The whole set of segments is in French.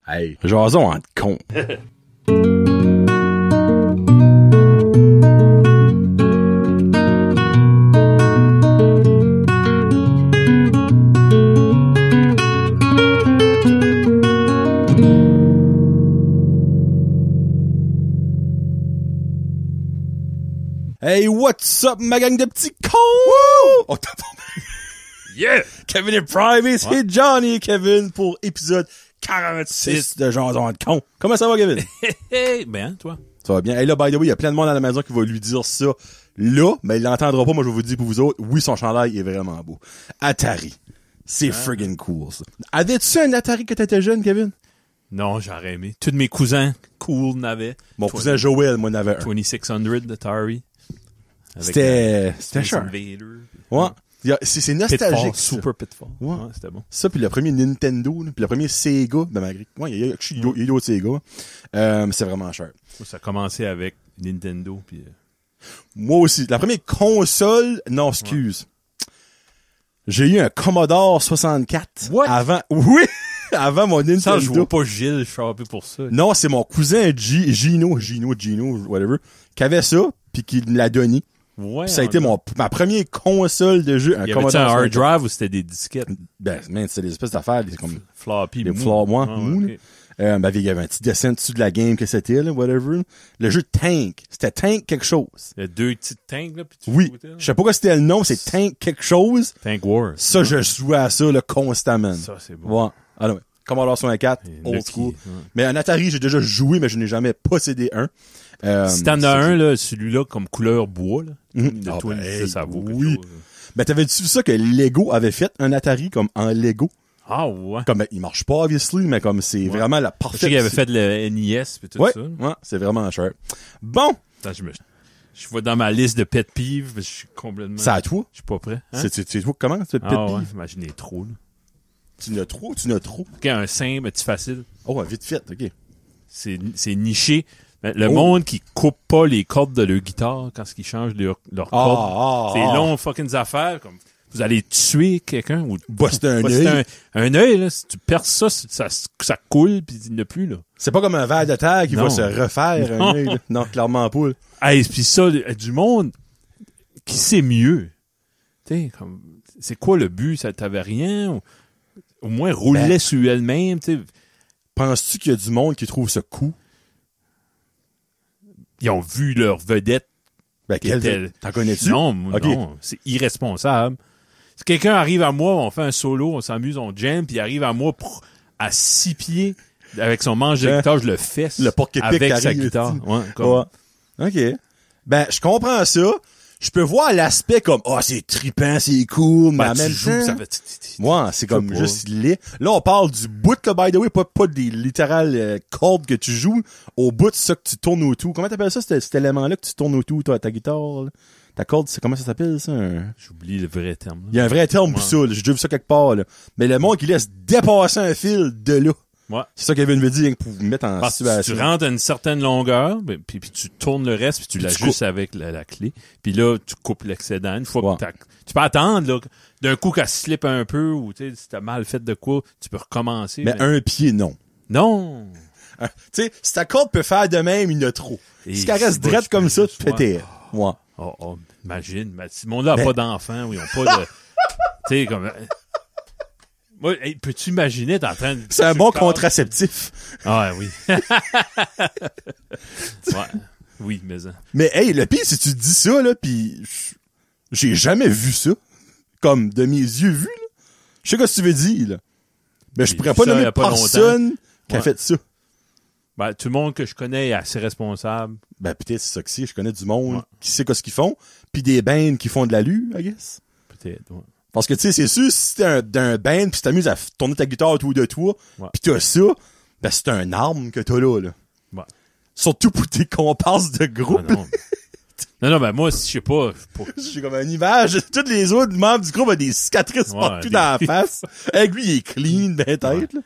Hey, jason en con. Hey, what's up, ma gang de petits cons? Oh, Yeah! Kevin et Private, c'est Johnny et Kevin pour épisode 46 de Jason de con. Comment ça va, Kevin? Hey, ben, toi? Ça va bien. Hey, là, by the way, il y a plein de monde à la maison qui va lui dire ça là, mais il l'entendra pas. Moi, je vais vous dire pour vous autres, oui, son chandail est vraiment beau. Atari. C'est friggin' cool, ça. Avais-tu un Atari quand t'étais jeune, Kevin? Non, j'aurais aimé. Tous mes cousins cool n'avaient. Mon cousin Joël, moi, en avait un. 2600 d'Atari. C'était cher. Invader. Ouais. C'est nostalgique. Pitfall, ça. Super Pitfall. Ouais. C'était bon. Ça, puis le premier Nintendo, là, puis le premier Sega, ben malgré. Ouais, il y a d'autres Sega. C'est vraiment cher. Ça a commencé avec Nintendo, puis... Moi aussi. La première console, non, excuse. J'ai eu un Commodore 64. What? Oui! Avant mon Nintendo. Ça, je vois pas Gilles, je suis un peu pour ça. Non, c'est mon cousin Gino, whatever, qui avait ça, puis qui me l'a donné. Ouais. Puis ça a été ma première console de jeu, un y Commodore avait-tu un hard 64. drive ou c'était des disquettes? Ben, man, c'était des espèces d'affaires, des comme Floppy, des mou. flops, Ah, mou, ok. ben, il y avait un petit dessin dessus de la game que c'était, là, whatever. Le jeu Tank. C'était Tank quelque chose. Il y a deux petites tanks, là, puis tu Oui. foutais, là. Je sais pas quoi c'était le nom, c'est Tank quelque chose. Tank Wars. Ça, je jouais à ça, là, constamment. Ça, c'est bon. Ouais. Ah non, ouais. Commodore 64, old Lucky, school. ouais. Mais un Atari, j'ai déjà joué, mais je n'ai jamais possédé un. Si t'en as un, là, celui-là, comme couleur bois, là, de Ah, Twin, ben, ça vaut quelque oui. chose. Ben, t'avais-tu vu ça que Lego avait fait un Atari comme en Lego? Ah, ouais. Comme, ben, il marche pas, obviously, mais comme c'est vraiment la Je sais parfaite. qu'il avait fait le NES pis tout Ouais, ça. ouais, c'est vraiment cher. Bon, Attends, je vois dans ma liste de pet peeves, je suis complètement... c'est à toi. Je suis pas prêt. Hein? C'est toi, comment tu fais pet Ah ouais, peeve? imaginez trop, là. Tu n'as trop. OK, un simple, petit facile. Oh, vite fait, ok. C'est niché. Le Oh. monde qui coupe pas les cordes de leur guitare quand ils changent leur cordes. C'est long fucking affaires, comme... Vous allez tuer quelqu'un ou... Buster un Buster œil. un œil, là. Si tu perds ça, ça coule pis il n'y en a plus, là. C'est pas comme un verre de terre qui Non. va se refaire un œil, là. Non, clairement pas. là. Hey, pis ça, du monde qui sait mieux. T'sais, comme, c'est quoi le but? Ça t'avait rien? Au moins, roulait Ben. sur elle-même, t'sais. Penses-tu qu'il y a du monde qui trouve ça cool? Ils ont vu leur vedette. Ben, t'en connais-tu? Non, Ok. non, c'est irresponsable. Si quelqu'un arrive à moi, on fait un solo, on s'amuse, on jam, puis il arrive à moi à 6 pieds avec son manche de guitare, je le fesse Le porc-épic avec sa arrive, guitare. tu sais. Ouais, comme, Ouais. OK. Ben, je comprends ça. Je peux voir l'aspect comme, c'est trippant, c'est cool, mais en tu même joues, temps... ça fait... Ouais, c'est comme pas. juste laid. Là, on parle du bout, là, by the way, pas des littérales cordes que tu joues. Au bout de ça que tu tournes autour. Comment t'appelles ça, cet élément-là que tu tournes autour, ta guitare, là? Ta corde, comment ça s'appelle, ça? J'oublie le vrai terme. Là. Il y a un vrai terme pour ça, là. J'ai déjà vu ça quelque part, là. Mais le monde qui laisse dépasser un fil de là. Ouais. C'est ça qu'elle veut me dire, pour vous mettre en Parce que situation. tu rentres à une certaine longueur, puis tu tournes le reste, puis tu Puis tu l'ajustes avec la clé. Puis là, tu coupes l'excédent. Une fois Ouais. que tu peux attendre, là, d'un coup qu'elle slip un peu, ou tu sais, si t'as mal fait de quoi, tu peux recommencer. Mais un pied, non. Non! Tu sais, si ta corde peut faire de même, il y en a trop. Et Si elle reste c'est drette pas, comme je ça, peux tu juste pétais. Ouais. Oh, imagine. Mais ce monde-là Mais- n'a pas d'enfants, ou ils ont pas de... tu sais, comme... Moi, hey, peux-tu imaginer, t'es en train de... C'est un bon contraceptif. Ah, oui. Ouais. Oui, mais... Mais hey, le pire, si tu dis ça, là, pis j'ai jamais vu ça. Comme de mes yeux vus, là. Je sais ce que tu veux dire, là. Mais je J'ai pourrais vu pas ça il y nommer a pas personne qui a Ouais. fait ça. Ben, tout le monde que je connais est assez responsable. Ben, peut-être c'est ça que c'est. Je connais du monde Ouais. qui sait ce qu'ils font. Puis des bands qui font de la lue, I guess. Peut-être, ouais. Parce que, tu sais, c'est sûr, si t'es d'un band pis tu t'amuses à tourner ta guitare autour de toi, Ouais. pis t'as ça, ben, c'est un arme que t'as là. Ouais. Surtout pour tes comparses de groupe. Ah, non. non, ben moi, je sais pas. J'ai comme une image. Tous les autres membres du groupe ont des cicatrices Ouais, partout des- dans la face. Avec lui, il est clean, ben tête, Ouais. là.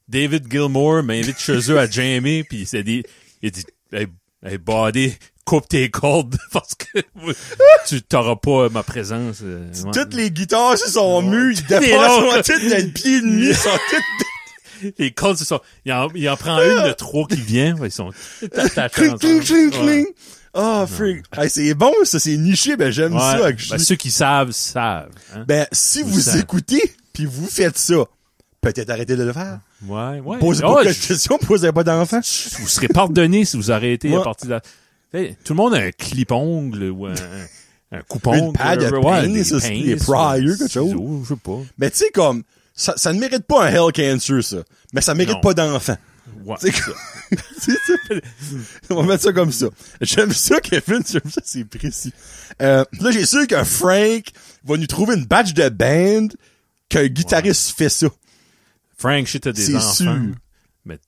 David Gilmour m'invite chez eux à jammer, puis il dit, hey, buddy, coupe tes cordes, parce que tu t'auras pas ma présence. Ouais. Toutes les guitares sur son Ouais. mur, ils Les dépassent longs. toutes d'un pied et demi, ils sont toutes... Les Colts, il en prend une de 3 qui vient. Ils sont attachés Cling, cling, cling, ensemble. Ouais. cling. Oh, freak. Hey, c'est bon, ça, c'est niché, ben j'aime Ouais. ça. Ben, ceux qui savent. Hein? Ben, si vous savez. écoutez, puis vous faites ça, peut-être arrêtez de le faire. Ouais. Posez Oh, pas de questions, posez pas d'enfants. vous serez pardonné si vous arrêtez Ouais. à partir de là. Hey, tout le monde a un clip-ongle ou un coupe-ongle. Une paire de pinces, aussi, des pliers, quelque chose. ciseaux, je sais pas. Mais tu sais, comme, ça ne mérite pas un hell cancer, ça. Mais ça mérite Non. pas d'enfants. Ouais. C'est comme- c'est ça. On va mettre ça comme ça. J'aime ça, Kevin. J'aime ça, c'est précis. Là, j'ai sûr que Frank va nous trouver une batch de band qu'un guitariste fait ça. Frank, je sais t'as des C'est enfants, sûr. mais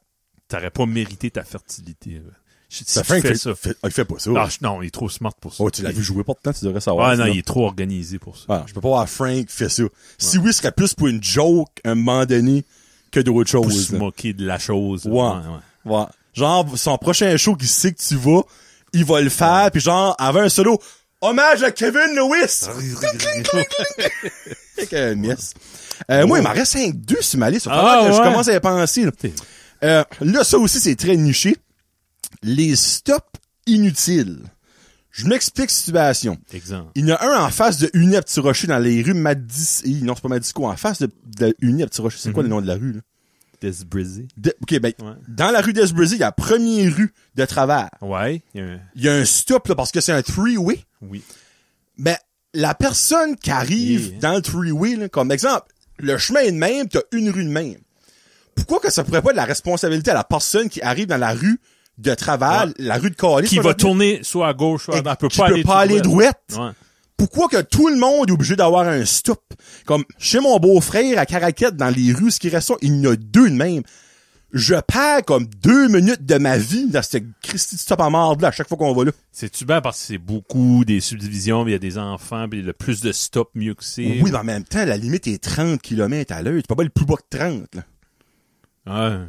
t'aurais pas mérité ta fertilité. Là. Si Ça, tu Frank fais ça. il fait pas ça. Ah, non, il est trop smart pour ça. Oh, tu l'as vu jouer pourtant, tu devrais savoir. Ouais, non, ça. il est trop organisé pour ça. Ah, je peux pas voir Frank fait ça. Si oui, ce serait plus pour une joke à un moment donné que d'autres Pour choses. se moquer de la chose. Ouais. Ouais. Genre, son prochain show qu'il sait que tu vas, il va le faire, puis genre, avant un solo, hommage à Kevin Lewis! Avec un miss. Moi, il m'en reste 5-2 sur ma liste. Ah, Je ouais. commence à y penser. Là. Là, ça aussi, c'est très niché. Les stops inutiles. Je m'explique la situation. Exemple. Il y en a un en face de Uni à Petit Rocher dans les rues Madisco. Non, c'est pas Madisco. En face de Uni à Petit Rocher. C'est quoi le nom de la rue, là? Desbrisé. OK, ben, Ouais. dans la rue d'Esbrisy, il y a la première rue de travers. Ouais. Il y a un stop, là, parce que c'est un three-way. Oui. Ben, la personne qui arrive Yeah. dans le three-way, là, comme exemple, le chemin est de même, t'as une rue de même. Pourquoi que ça pourrait pas être la responsabilité à la personne qui arrive dans la rue de travers, Ouais. la rue de Calice, Qui va tourner soit à gauche, soit à droite. qui peut pas aller droite? Ouais. Pourquoi que tout le monde est obligé d'avoir un stop? Comme chez mon beau-frère à Caraquette, dans les rues, ce qui reste, il y en a 2 de même. Je perds comme 2 minutes de ma vie dans cette Christie de stop à marde là à chaque fois qu'on va là. C'est-tu bien parce que c'est beaucoup des subdivisions, puis il y a des enfants, puis le plus de stop, mieux que c'est. Oui, mais en même temps, la limite est 30 km à l'heure. Tu peux pas aller plus bas que 30, là. Ouais.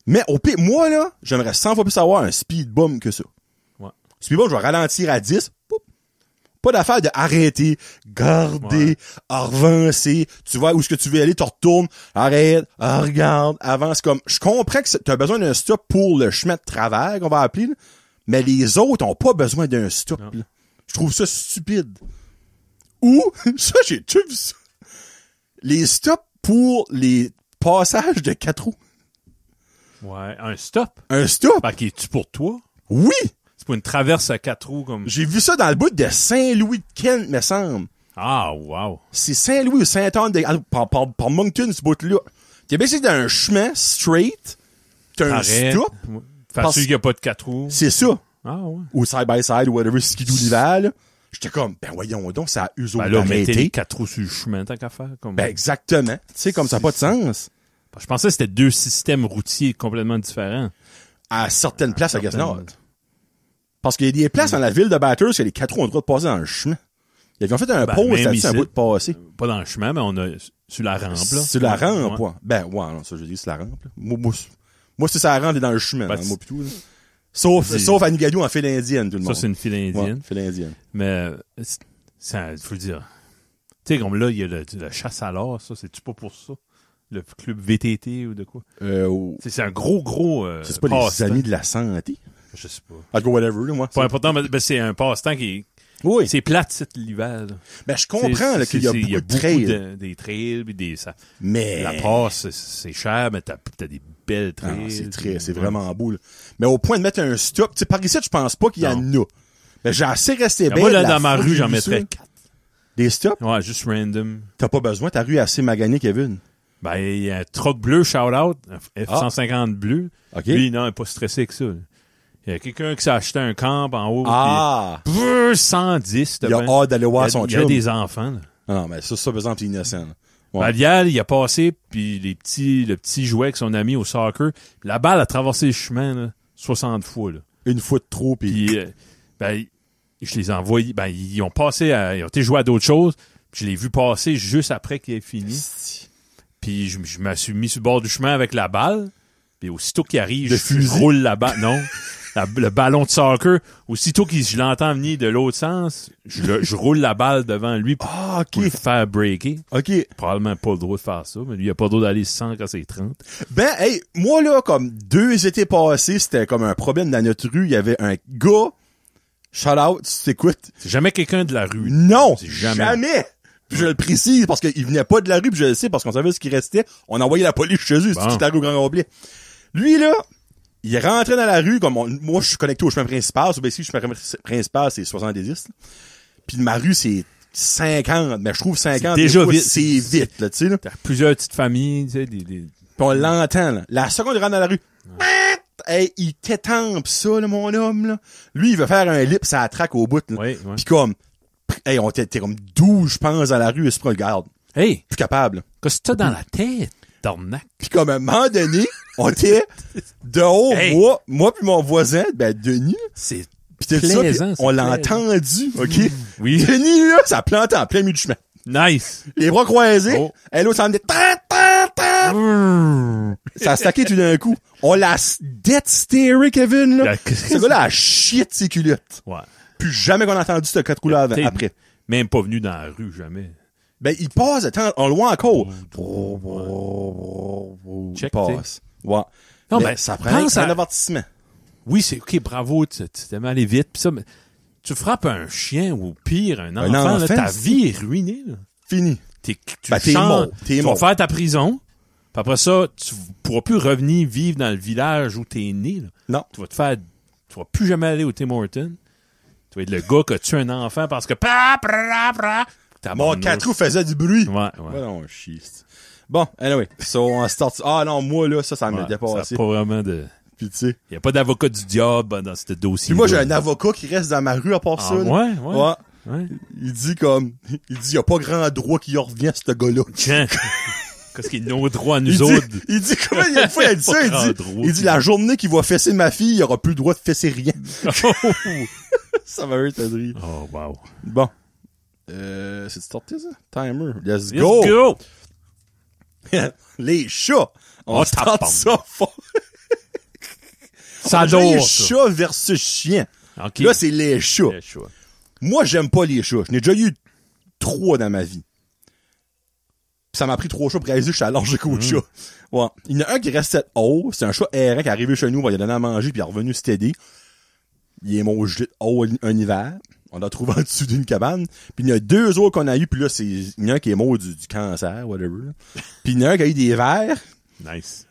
Mais au pire, moi, là, j'aimerais 100 fois plus avoir un speed bump que ça. Ouais. Speed bump, je vais ralentir à 10. Poup. Pas d'affaire de arrêter, garder, Ouais. avancer. Tu vois où est-ce que tu veux aller, tu retournes, arrête, regarde, avance. Comme, je comprends que tu as besoin d'un stop pour le chemin de travers, qu'on va appeler, là, mais les autres ont pas besoin d'un stop. Non. Là. Je trouve ça stupide. Ou, ça, j'ai déjà vu ça. Les stops pour les passages de 4 roues. Ouais. Un stop. Un stop? Fait qu'il est-tu pour toi? Oui! C'est pour une traverse à 4 roues comme. J'ai vu ça dans le bout de Saint-Louis-de-Kent, me semble. Ah, wow. C'est Saint-Louis ou Saint-Anne de... par Moncton, ce bout-là. T'es bien dans un chemin straight, t'as un T'arrêtes. stop, Fait Parce- sûr qu'il n'y a pas de 4 roues. c'est ça. Ah, ouais. Ou side-by-side, ou whatever, skidoo l'hiver, là. J'étais comme, ben voyons donc, ça a use Ben là, mettez les d'arrêter. 4 roues sur le chemin, tant qu'à faire. Comme... Ben exactement. Tu sais, comme ça n'a pas de sens. Je pensais que c'était 2 systèmes routiers complètement différents. À certaines places, à guess certaines. not. Parce qu'il y a des places dans la ville de Bathurst que les 4 roues ont le droit de passer dans le chemin. Ils ont fait un Ben, pause même là-dessus, un ici. bout de passé. Pas dans le chemin, mais on a sur la rampe, là. Sur la rampe, Ouais. ouais. Ben, ouais, non, ça, je dis, c'est la rampe, là. Moi, c'est sa rampe, et dans le chemin, Ben, hein, moi, plutôt, là. Sauf à Nigadou en file indienne, tout le monde. Ça, c'est une file indienne. Ouais, file indienne. Mais, ça, faut le dire. Tu sais, comme là, il y a le chasse à l'or, ça, c'est-tu pas pour ça? Le club VTT ou de quoi? C'est un gros, C'est pas passe-temps. les amis de la santé. Je sais pas. Ah, whatever, là, moi. Pas important, mais c'est un passe-temps qui Oui. c'est plate, c'est l'hiver, là. Ben, je comprends, là, qu'il y a beaucoup de trails. des trails, puis des, ça, Mais. la passe, c'est cher, mais t'as des belles Ah, trails. c'est vraiment beau, là. Mais au point de mettre un stop, tu sais, par ici, je pense pas qu'il y en a. Ben, j'ai assez resté bien. Moi, là, la dans ma fois rue, que j'en j'ai vu mettrais ça. 4. Des stops? Ouais, juste random. T'as pas besoin, ta rue est assez maganée, Kevin. Ben, il y a un truck bleu, shout-out, un F-150 bleu. OK. Lui, non, il est pas stressé que ça, là. Il y a quelqu'un qui s'est acheté un camp en haut. Ah! Puis, 110, Il a hâte d'aller voir son Il y a chum. des enfants, là. Ah non, mais ça, par exemple, c'est innocent, là. Ouais. Ben, hier, il a passé, puis le petit jouet avec son ami au soccer. La balle a traversé le chemin, là, 60 fois, là. Une fois de trop, pis... Puis, ben, je les ai envoyés. Ben, ils ont passé ils ont été jouer à d'autres choses. Puis je l'ai vu passer juste après qu'il ait fini. Puis je me suis mis sur le bord du chemin avec la balle. Puis aussitôt qu'il arrive, De je fusil? roule la balle. Non. le ballon de soccer, aussitôt que je l'entends venir de l'autre sens, je roule la balle devant lui pour le faire breaker. OK. Probablement pas le droit de faire ça, mais lui, il a pas le droit d'aller 100 quand c'est 30. Ben, hey, moi, là, comme 2 étés passés, c'était comme un problème dans notre rue. Il y avait un gars, shout out, si t'écoutes. C'est jamais quelqu'un de la rue. Non! C'est jamais. Puis je le précise parce qu'il venait pas de la rue, puis je le sais parce qu'on savait ce qui restait. On envoyait la police chez eux, c'est toute la rue au grand complet. Lui, là, il rentrait dans la rue, comme moi, je suis connecté au chemin principal. Ben, ici, le chemin principal, c'est 70. Là. Puis ma rue, c'est 50. Mais je trouve 50, c'est déjà vite. C'est vite, là, tu sais, là. T'as plusieurs petites familles, tu sais, Puis on l'entend, là. La seconde, il rentre dans la rue. Hey, il t'étampe ça, là, mon homme, là. Lui, il veut faire un lip, ça traque au bout, là. Oui. Puis comme, hey, on était comme 12, je pense, dans la rue, et c'est pas le garde. Hey! Plus capable. Qu'est-ce que t'as dans la tête, Dornac? Puis comme, à un moment donné, on était de haut, hey. moi puis mon voisin, ben, Denis. C'est Pis c'était ça, plaisant, on l'a entendu, OK? Oui. Denis, là, ça plantait en plein milieu du chemin. Nice! Les bras croisés, Oh. et l'autre, ça en ça a stacké tout d'un coup. On l'a dead steeré, Kevin, là. Ce gars-là a chié de ses culottes. Ouais. Plus jamais qu'on a entendu ce 4 roues-là après. Même pas venu dans la rue, jamais. Ben, il passe de temps, en loin encore. Il Check, passe. Ouais. Non, mais ben, ça prend pense un à- avertissement. Oui, c'est OK, bravo, tu t'es allé vite, pis ça, mais tu frappes un chien ou pire, un enfant, là, ta vie est ruinée, là. Fini. Tu T'es changes, mort. T'es tu vas mort. faire ta prison, puis après ça, tu pourras plus revenir vivre dans le village où t'es né, là. Non. Tu vas plus jamais aller au Tim Hortons. Tu vas être le gars qui a tué un enfant parce que Mon 4 roues faisait du bruit. Ouais. Ouais, non, chie. Bon, anyway. So, on start. Ah non, moi, là, ça m'a Ouais, dépassé. ça a pas vraiment de... Puis, tu sais. Il y a pas d'avocat du diable dans ce dossier. Puis moi, j'ai un avocat qui reste dans ma rue à part Ah, ça. là. ouais. Il dit il y a pas grand droit qui revient à ce gars-là. Tiens. Qu'est-ce qu'il a nos droits à Il nous dit, autres? il dit, comment il y a une fois, il a dit ça, Pas il grand dit, droit. il dit, la journée qu'il va fesser ma fille, il aura plus le droit de fesser rien. Ça va hurter de rire. Oh, wow. Bon. C'est starté, ça? Timer. Let's Let's go! go! Les chats! On Oh, start tabarnak. ça fort. Ça Les adore, ça. chats versus chiens. OK. Là, c'est les chats. Les chats. Moi, j'aime pas les chats. Je n'ai déjà eu 3 dans ma vie. Puis ça m'a pris 3 chats pour réaliser que je suis allergique aux chats. Ouais. Il y en a un qui restait haut. C'est un chat errant qui est arrivé chez nous. On lui a donné à manger puis il est revenu steady. Il est mangé haut un hiver. On l'a trouvé en dessous d'une cabane. Puis il y en a 2 autres qu'on a eu. Puis là, il y en a un qui est mort du cancer, whatever. Là. Puis il y en a un qui a eu des vers. Nice.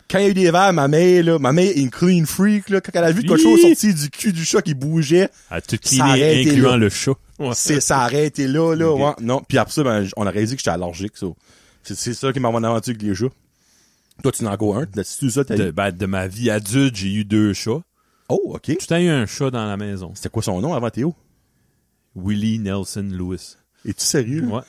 Quand il y a eu des vers, ma mère est une clean freak, là. Quand elle a vu quelque chose sorti du cul du chat qui bougeait, À tout Ça a cleaner, arrêté incluant là. le chat. Ouais. ça a arrêté là, là. Ok. Ouais. Non. Puis après ça, ben, on a réalisé que j'étais allergique, ça. C'est ça qui m'a mon aventure avec les chats. Toi, tu en as encore un. T'as-tu ça, t'as eu? De ma vie adulte, j'ai eu 2 chats. Oh, ok. Tout a eu un chat dans la maison. C'était quoi son nom avant Théo? Willie Nelson Lewis. Es-tu sérieux? Ouais.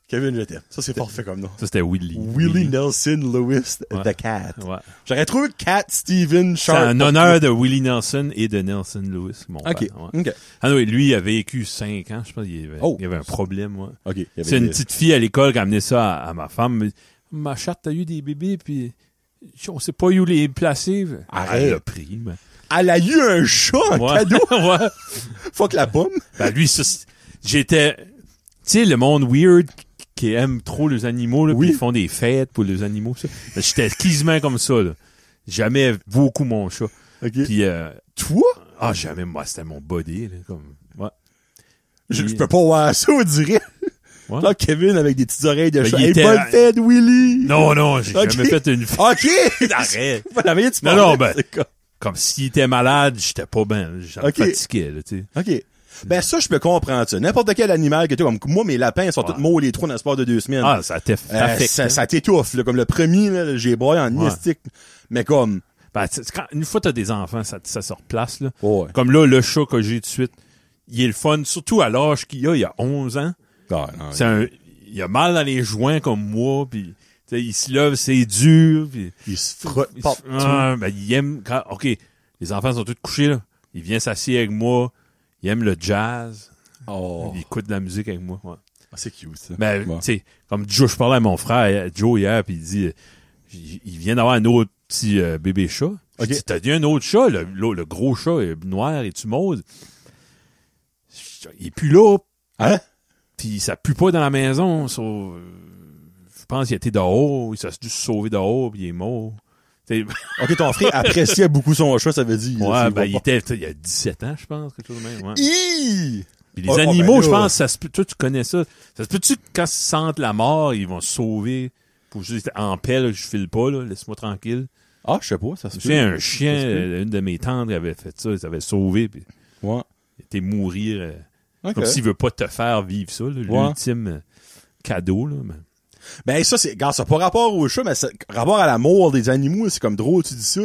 Kevin, je t'aime. Ça, c'est parfait comme nom. Ça, c'était Willie. Willie Nelson Lewis, Ouais. the cat. Ouais. J'aurais trouvé Cat Steven C'est Sharp. un honneur de Willie Nelson et de Nelson Lewis, mon Ok. père. Ouais. Ok. Ah oui, lui, il a vécu 5 ans. Je pense qu'il Oh. avait un problème. Ouais. Ok. Il y avait C'est une des- petite fille à l'école qui a amené ça à ma femme. Ma chatte, t'as eu des bébés, puis on sait pas où les placer. Arrête. Elle l'a pris. Ben. Elle a eu un chat en Ouais. cadeau. Ouais. Fuck la pomme. Ben lui, ça, j'étais... Tu sais, le monde weird qui aime trop les animaux, là, Oui. puis ils font des fêtes pour les animaux, ça. Ben, j'étais quasiment comme ça, là. J'aimais beaucoup mon chat. Ok. Puis, Toi? jamais, moi, c'était mon body, là, comme... Ouais. Je peux pas voir ça, on dirait. Ouais. Là, Kevin avec des petites oreilles de Ben, chat. il Hey, était- bonne fête, Willy! Non, j'ai Ok. jamais fait une fête. Ok! Arrête. La veille, tu Non, parlais, non, ben- c'est quoi? Comme s'il était malade, j'étais pas bien. J'en Ok. fatiguais, là, tu sais. OK. Ben ça, je peux comprendre ça. N'importe quel animal que tu comme moi, mes lapins, ils sont tous morts les 3 dans l'espace de 2 semaines. Ah, ça t'affecte. Ça t'étouffe, là. Comme le premier, là, j'ai broyé en Ouais. mystique. Mais comme... Ben, une fois t'as des enfants, ça se replace, là. Ouais. Comme là, le chat que j'ai tout de suite, il est le fun, surtout à l'âge qu'il a, il a 11 ans. Ah, non, Il a mal dans les joints comme moi, puis tu sais, il se lève, c'est dur, puis il se frotte il, partout. ben, il aime quand, OK, les enfants sont tous couchés, là. Il vient s'assied avec moi, il aime le jazz, Oh, il écoute de la musique avec moi, ouais. c'est cute, ça. Ben, Ouais. tu sais, comme Joe, je parlais à mon frère, Joe, hier, puis il dit, il vient d'avoir un autre petit bébé chat. Ok. J'ai dit, t'as dit un autre chat, le gros chat est noir et tu maude. Il est plus là, Hein? puis ça pue pas dans la maison. Je pense qu'il était dehors, il s'est dû se sauver dehors, puis il est mort. T'sais, Ok, ton frère appréciait beaucoup son chat, ça veut dire. ouais, ben, il y a 17 ans, je pense, quelque chose de même. Ouais. Hi! Puis les Oh, animaux, ben là. je pense, ça se peut, toi, tu connais ça. Ça se peut-tu que quand ils sentent la mort, ils vont se sauver pour juste en paix, là, je file pas, là, laisse-moi tranquille. Ah, je sais pas, ça se Tu sais, un Ça chien, se peut. une de mes tantes avait fait ça, ils avaient sauvé, puis Ouais. il était mourir, Ok. comme s'il veut pas te faire vivre ça, là, Ouais. l'ultime cadeau, là. Mais... Ben, ça, c'est, regarde, ça n'a pas rapport au chat, mais ça, rapport à l'amour des animaux, c'est comme drôle, tu dis ça.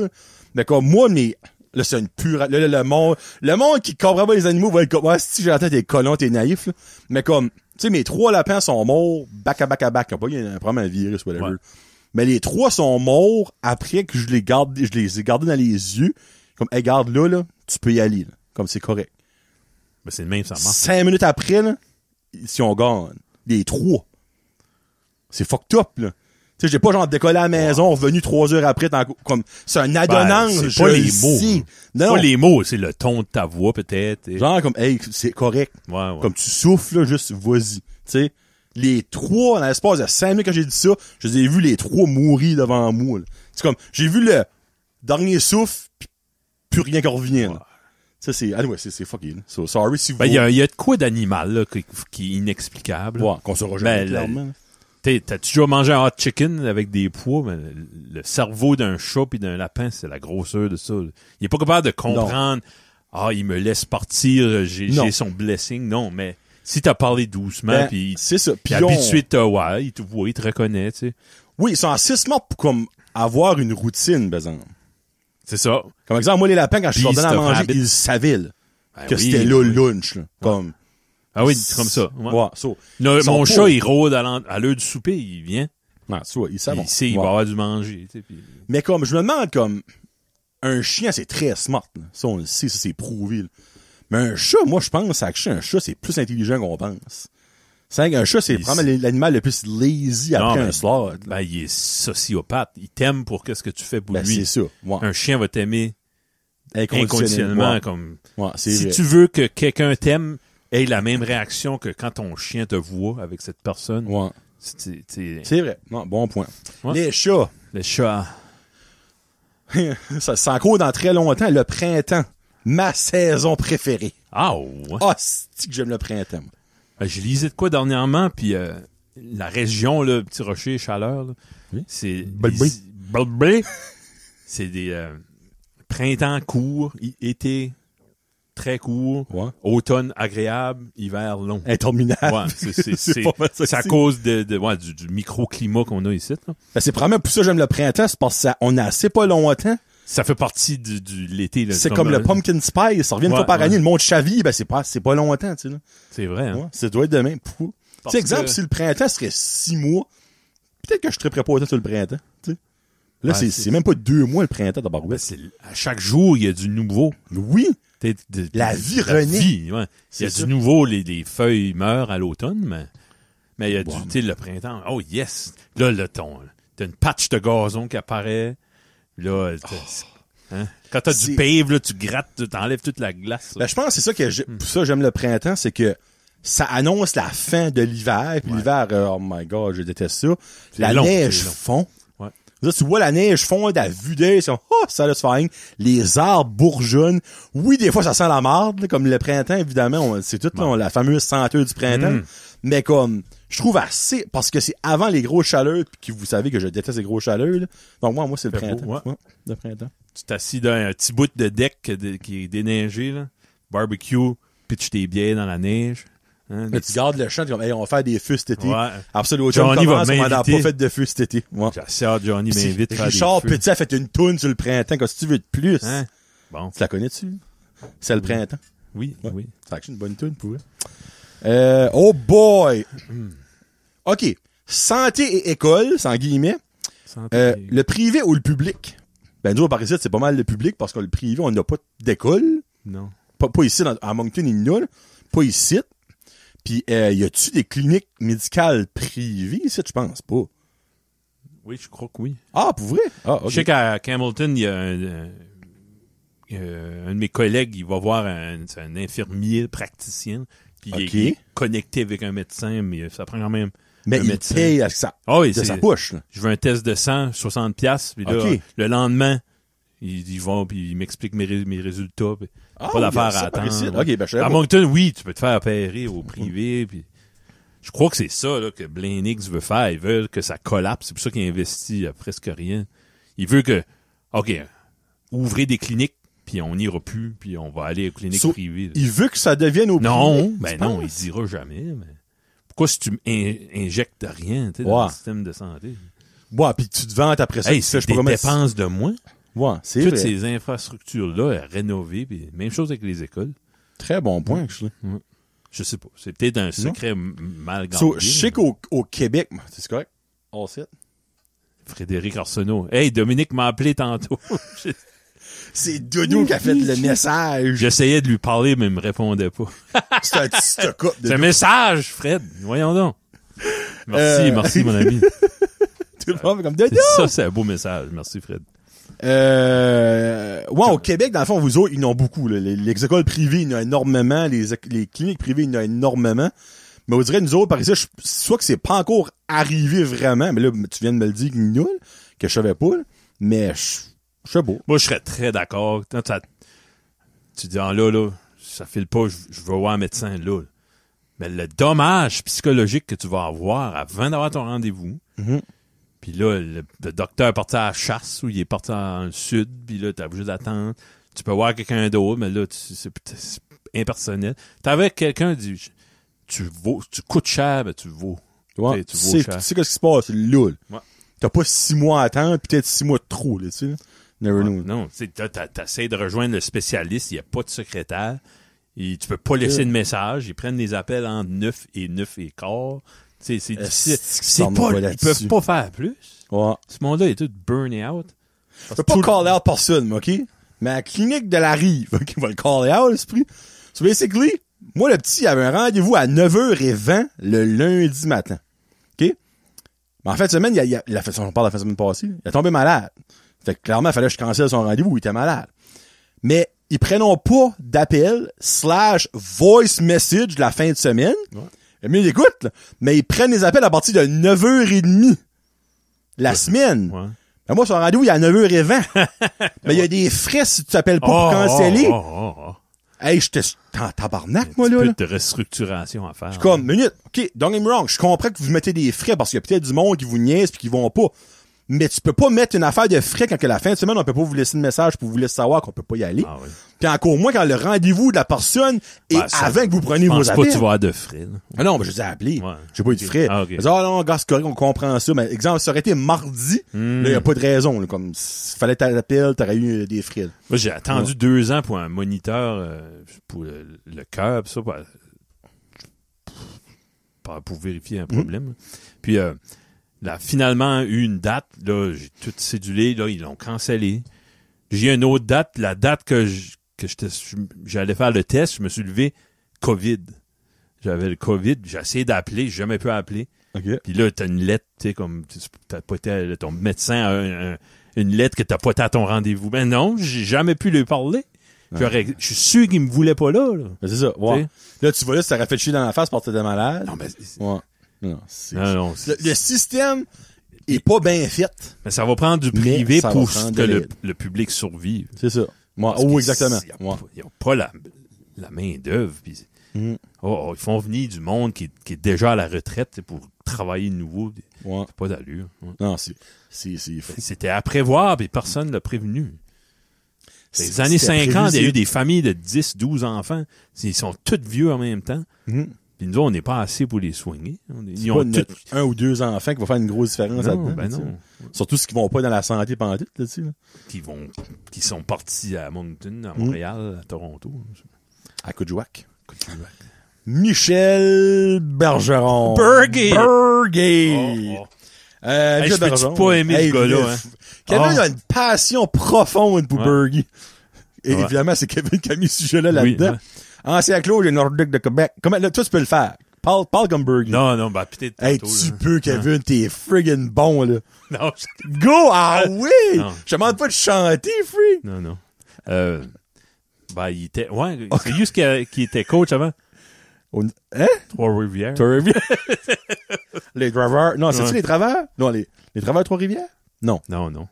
Mais comme moi, mais, là, c'est une pure, le monde qui comprend pas les animaux va être comme, ouais, si j'entends t'es colon, t'es naïf, là. Mais comme, tu sais, mes 3 lapins sont morts, back à back à back. Ils ont pas eu un problème, un virus, whatever. Ouais. Mais les 3 sont morts après que je les ai gardés dans les yeux. Comme, hey, garde là, tu peux y aller, là. Comme c'est correct. Ben, c'est le même, ça marche. 5 minutes après, là, ils sont gone. Les 3. C'est fucked up, là. Tu sais, j'ai pas genre décollé à la maison, revenu 3 heures après, comme, c'est un adonnance, Ben, c'est pas je les le mots. sais. C'est Non, pas les mots, c'est le ton de ta voix, peut-être. et- genre comme, hey, c'est correct. Ouais, ouais. Comme tu souffles, là, juste, vas-y. Tu sais, les 3, dans l'espace de 5 minutes quand j'ai dit ça, je les ai vus les 3 mourir devant moi, là. C'est comme, j'ai vu le dernier souffle, pis plus rien qui revient, là. Ça, c'est, ah ouais, c'est fucking. So, sorry si vous... Ben, il y a de quoi d'animal, là, qui est inexplicable. Ouais, qu'on saura jamais, Ben, clairement. T'as-tu déjà mangé un hot chicken avec des pois? Ben, le cerveau d'un chat pis d'un lapin, c'est la grosseur de ça, là. Il est pas capable de comprendre, il me laisse partir, j'ai son blessing. Non, mais si t'as parlé doucement, Ben, pis c'est ça. puis habitué de ouais, il te voit, il te reconnaît, tu sais. Oui, ils sont assez smart pour, comme, avoir une routine, par exemple. C'est ça. Comme exemple, moi, les lapins, quand je leur Beast donnais à of manger, habit. ils savaient, là, Ben que oui, c'était là le oui. lunch, là. Comme, Ah oui, c'est comme ça. Ouais. ouais, so, Mon ils sont chat, pas- il rôde à l'heure du souper, il vient. ouais, tu vois, ils savent. Il sait, il va avoir du manger, tu sais. Puis... Mais comme, je me demande, comme, un chien, c'est très smart, là. Ça, on le sait, ça, c'est prouvé, là. Mais un chat, moi, je pense, que un chat, c'est plus intelligent qu'on pense. C'est vrai qu'un chat, c'est probablement l'animal le plus lazy Non, après mais- un slot, là. Ben, il est sociopathe. Il t'aime pour qu'est-ce que tu fais pour Ben, lui. c'est ça. Ouais. Un chien va t'aimer Inconditionnellement. inconditionnellement. Comme... Ouais, c'est Si vrai. tu veux que quelqu'un t'aime, ait la même réaction que quand ton chien te voit avec cette personne. Ouais. C'est vrai. Non, bon point. Ouais. Les chats. le chat. Ça court dans très longtemps. Le printemps. Ma saison préférée. Ah ouais. Ah, c'est que j'aime le printemps. moi. Ben, je lisais de quoi dernièrement, puis la région, là, Petit Rocher, Chaleur, là, Oui. c'est... Balbé. Balbé. C'est des printemps courts, été très court, Ouais. automne agréable, hiver long. Interminable. Ouais, c'est pas mal ça c'est à aussi. cause du microclimat qu'on a ici. Là. Ben, c'est probablement pour ça que j'aime le printemps, c'est parce qu'on a assez pas longtemps. Ça fait partie du l'été. Là, C'est comme le pumpkin spice, ça revient une Ouais, fois par ouais. année, le monde chaville, ben c'est pas longtemps, tu sais, là. C'est vrai, hein? Ouais, ça doit être demain. Tu Parce sais, exemple, que- si le printemps serait 6 mois, peut-être que je serais pas autant sur le printemps, tu sais. Là, Ouais, c'est même pas 2 mois le printemps Ben, d'Abarouette. à chaque jour, il y a du nouveau. Oui, La vie renaît. Vie, ouais. Il y a C'est ça. du nouveau, les feuilles meurent à l'automne, mais il y a Wow. tu sais, le printemps. Oh yes! Là, t'as une patch de gazon qui apparaît. Là, hein? Quand t'as C'est- du pave, là, tu grattes, tu t'enlèves toute la glace. là. ben je pense que c'est ça que pour ça j'aime le printemps, c'est que ça annonce la fin de l'hiver, puis Ouais. l'hiver, oh my god, je déteste ça. C'est La long, neige c'est long. fond. Ouais. Là, tu vois la neige fondre à vue d'œil, c'est satisfying. Les arbres bourgeonnent. Oui, des fois, ça sent la marde, là, comme le printemps, évidemment, c'est tout, là, la fameuse senteur du printemps. Mm. Mais comme, je trouve assez, parce que c'est avant les grosses chaleurs, puis que vous savez que je déteste les grosses chaleurs, là. Donc, moi, c'est le Fait printemps. beau, ouais. Ouais, le printemps. Tu t'assis dans un petit bout de deck qui est déneigé, là. Barbecue, pitch tes bières dans la neige. Hein, Là, tu gardes le champ, tu dis, hey, on va faire des feux cet été. Ouais. Après l'automne Johnny va commence, on n'a pas m'inviter. fait de feu cet été. Ouais. J'ai hâte, Johnny m'invite à faire Richard des feux. Petit a fait une toune sur le printemps, qu'est-ce que tu veux de plus? Hein? Bon. Tu la connais-tu? C'est le printemps. Oui, Ouais. oui. C'est une bonne toune pour eux. Oh boy! OK. Santé et école, sans guillemets. Santé. Le privé ou le public? Ben, nous, par ici, c'est pas mal le public, parce que le privé, on n'a pas d'école. Non. Pas ici, à Moncton, il y en a, là. Pas ici. Puis, y a-tu des cliniques médicales privées ici? Je pense pas. Oui, je crois que oui. Ah, pour vrai? Ah, ok. Je sais qu'à Campbellton, il y a un de mes collègues, il va voir c'est un infirmier praticien, puis il est connecté avec un médecin, mais ça prend quand même mais un il médecin. paye à ça, oui, de sa poche. Là. Je veux un test de sang, 60$, puis là, le lendemain, ils vont, puis ils m'expliquent mes résultats, puis pas d'affaire à attendre. Okay, ben, à Moncton, oui, tu peux te faire opérer au privé, puis je crois que c'est ça là, que Blaine Hicks veut faire. Il veut que ça collapse. C'est pour ça qu'il investit à presque rien. Il veut que, OK, ouvrez des cliniques, puis on n'ira plus, puis on va aller aux cliniques privées. Il veut que ça devienne au privé. Non, ben non, il dira jamais. Mais pourquoi si tu injectes rien dans le système de santé? Ouais, puis tu te vantes après ça. C'est des dépenses de moins. Ouais, c'est toutes vrai. ces infrastructures-là à rénover, puis même chose avec les écoles. Très bon point, actually. Je sais pas. C'est peut-être un secret mal gardé. Je sais qu'au Québec, c'est correct? All set. Frédéric Arsenault. Hey, Dominique m'a appelé tantôt. C'est Doudou qui a fait le message. J'essayais de lui parler, mais il me répondait pas. C'est un petit coup. C'est un message, Fred. Voyons donc. Merci, mon ami. Tout le monde comme Doudou. Ça, c'est un beau message. Merci, Fred. Au Québec, dans le fond, vous autres, ils en ont beaucoup. Là. Les écoles privées, il y en a énormément. Les cliniques privées, il y en a énormément. Mais on dirait, nous autres, par ici, soit que c'est pas encore arrivé vraiment, mais là, tu viens de me le dire, nul, que je savais pas, là. Mais je sais pas. Moi, je serais très d'accord. Tu dis, là, ça file pas, je veux voir un médecin là. Mais le dommage psychologique que tu vas avoir avant d'avoir ton rendez-vous, puis là, le docteur est parti à la chasse ou il est parti dans le sud, puis là, t'as juste d'attendre. Tu peux voir quelqu'un d'autre, mais là, c'est impersonnel. T'avais quelqu'un dit, tu coûtes cher, mais tu vaux. Ouais, tu vaux cher. Tu sais qu'est-ce qui se passe, là. Ouais. T'as pas 6 mois à attendre, peut-être 6 mois de trop, là, tu sais. Never know. Non, t'essaies de rejoindre le spécialiste, il n'y a pas de secrétaire. Et tu peux pas laisser de message. Ils prennent des appels entre 9 et 9 et quart. C'est difficile. Ils peuvent pas faire plus. Ouais. Ce monde-là est tout burné out. Je peux pas call out personne, OK? Mais à la clinique de la Rive, OK, va le call out, l'esprit. So basically, moi, le petit, il avait un rendez-vous à 9h20 le lundi matin. OK? Mais en fin de semaine, il a fait on parle de la fin de semaine passée, il a tombé malade. Fait que clairement, il fallait que je cancelle son rendez-vous, il était malade. Mais ils prennent pas d'appel / voice message de la fin de semaine. Ouais. Mais ils écoutent, là. Mais ils prennent les appels à partir de 9h30 la semaine. Ouais. Ben moi, son rendez-vous, il est à 9h20. Mais il y a des frais si tu t'appelles pas pour canceller. Hey, j'étais en tabarnak, moi, là. Un peu de restructuration à faire. Je suis comme, minute. OK, don't get me wrong. Je comprends que vous mettez des frais parce qu'il y a peut-être du monde qui vous niaise pis qui vont pas. Mais tu peux pas mettre une affaire de frais quand que la fin de semaine, on peut pas vous laisser un message pour vous laisser savoir qu'on peut pas y aller. Ah oui. Puis encore moins quand le rendez-vous de la personne est avant que vous preniez vos appels. Je pense pas que tu vas avoir de frais. Là. Ah non, mais je les ai appelés. Ouais. J'ai pas eu de frais. Ah, okay. Non, gars, c'est correct, on comprend ça. Mais exemple, ça aurait été mardi, là, y a pas de raison. Là, comme, s'il fallait t'appeler, t'aurais eu des frais. Là. Moi, j'ai attendu 2 ans pour un moniteur, pour le cœur, pis ça, pour vérifier un problème. Puis, là, finalement, eu une date, là, j'ai tout cédulé, là, ils l'ont cancellé. J'ai une autre date, la date que j'allais faire le test, je me suis levé COVID. J'avais le COVID, j'ai essayé d'appeler, j'ai jamais pu appeler. Okay. Puis là, t'as une lettre, tu sais, comme, t'as pas été, ton médecin a une lettre que t'as pas été à ton rendez-vous. Ben non, j'ai jamais pu lui parler. Je suis sûr qu'il me voulait pas là. Ben c'est ça, ouais. Là, tu vois là, ça t'aurait fait chier dans la face parce que t'étais malade. Non, mais ouais. Non, le système est pas bien fait. Mais ça va prendre du privé pour que le public survive. C'est ça. Exactement. Ils n'ont pas la main-d'œuvre. Ils font venir du monde qui est déjà à la retraite pour travailler de nouveau. C'est pas d'allure. Ouais. Non, c'est fou. C'était à prévoir, puis personne ne l'a prévenu. Les années 50, il y a eu des familles de 10, 12 enfants. Ils sont tous vieux en même temps. Puis nous, on n'est pas assez pour les soigner. Ils ont un ou 2 enfants qui vont faire une grosse différence là-dedans. Ben non. Surtout ceux qui vont pas dans la santé pendant tout là-dessus. Là. Qui sont partis à Moncton, à Montréal, à Toronto. À Coudjouac. Michel Bergeron. Burguet! Je peux pas aimer ce gars-là. Hein? Kevin a une passion profonde pour Burguet. Et évidemment, c'est Kevin qui a mis ce sujet-là là-dedans. Oui, Ancien Claude et Nordique de Québec. Comment, là, toi, tu peux le faire. Parle comme Bergie. Non, bah, peut-être Hey, tantôt, tu là. peux, Kevin, t'es friggin' bon, là. Non, Go! Ah oui! Non. Je te demande pas de chanter, freak! non. Ben, il était, ouais, c'est juste qui était coach avant. Hein? Trois-Rivières. Trois-Rivières? Les Draveurs? Non, c'est-tu Ouais. les Travers? Non, les Travers Trois-Rivières? Non. Non.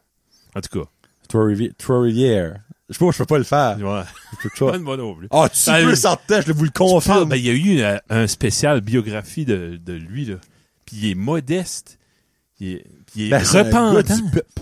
En tout cas. Trois-Rivières. Je sais pas, je peux pas le faire. Ouais. Je peux pas. Moi non plus. Ah, tu Ben, peux sortir, je vous le Tu parles, confirme. ben, il y a eu un spécial biographie de lui, là. Puis il est modeste. Puis il est Ben, c'est un gars repentant. du peuple.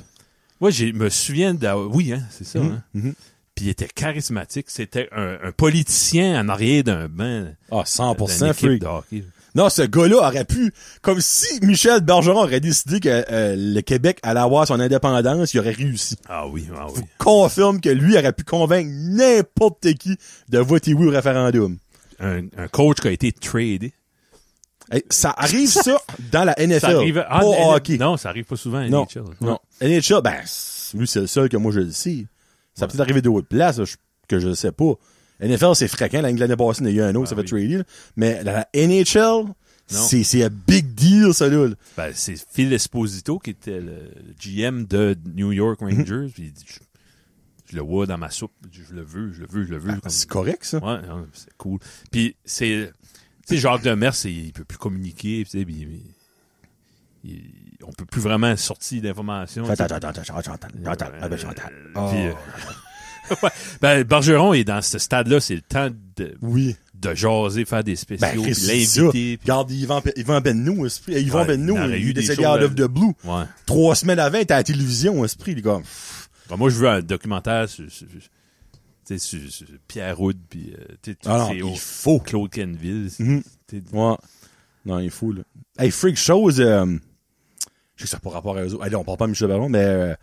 Moi, je me souviens oui, hein, c'est ça, hein. Mhm. Puis il était charismatique. C'était un politicien en arrière d'un banc. Ah, D'une 100% équipe freak. de hockey. Non, ce gars-là aurait pu, comme si Michel Bergeron aurait décidé que le Québec allait avoir son indépendance, il aurait réussi. Ah oui. Confirme que lui aurait pu convaincre n'importe qui de voter oui au référendum. Un coach qui a été tradé. Hey, ça arrive ça dans la NFL, Ça arrive, pas au hockey. Non, ça arrive pas souvent à Non, NHL. non. NHL, ben, lui, c'est le seul que moi je le sais. Ça peut peut-être arriver d'autres places là, que je ne sais pas. NFL, c'est fréquent. L'année passée, il y a eu un autre, ça fait trader. Là. Mais la NHL, c'est un big deal, ça, là. Ben, c'est Phil Esposito qui était le GM de New York Rangers. Puis il dit, je le vois dans ma soupe. Je le veux. Ben, c'est correct, ça. Ouais, non, c'est cool. Puis c'est... Tu sais, Jacques Demers, il peut plus communiquer. Tu sais, on peut plus vraiment sortir d'informations. Ouais. Ben, Bergeron est dans ce stade-là. C'est le temps de jaser, faire des spéciaux, puis l'inviter. Regarde, Yvan Bennou, esprit. Yvan Bennou, il est décédé choses out of the blue. Ouais. 3 semaines avant, il était à la télévision, esprit, les gars. Ben, moi, je veux un documentaire sur Pierre Houd, puis il faut. Claude Kenville. Ouais. Non, il faut, là. Hey, freak chose, je sais que ça n'a pas rapport à eux autres. Allez, on parle pas de Michel Bergeron, mais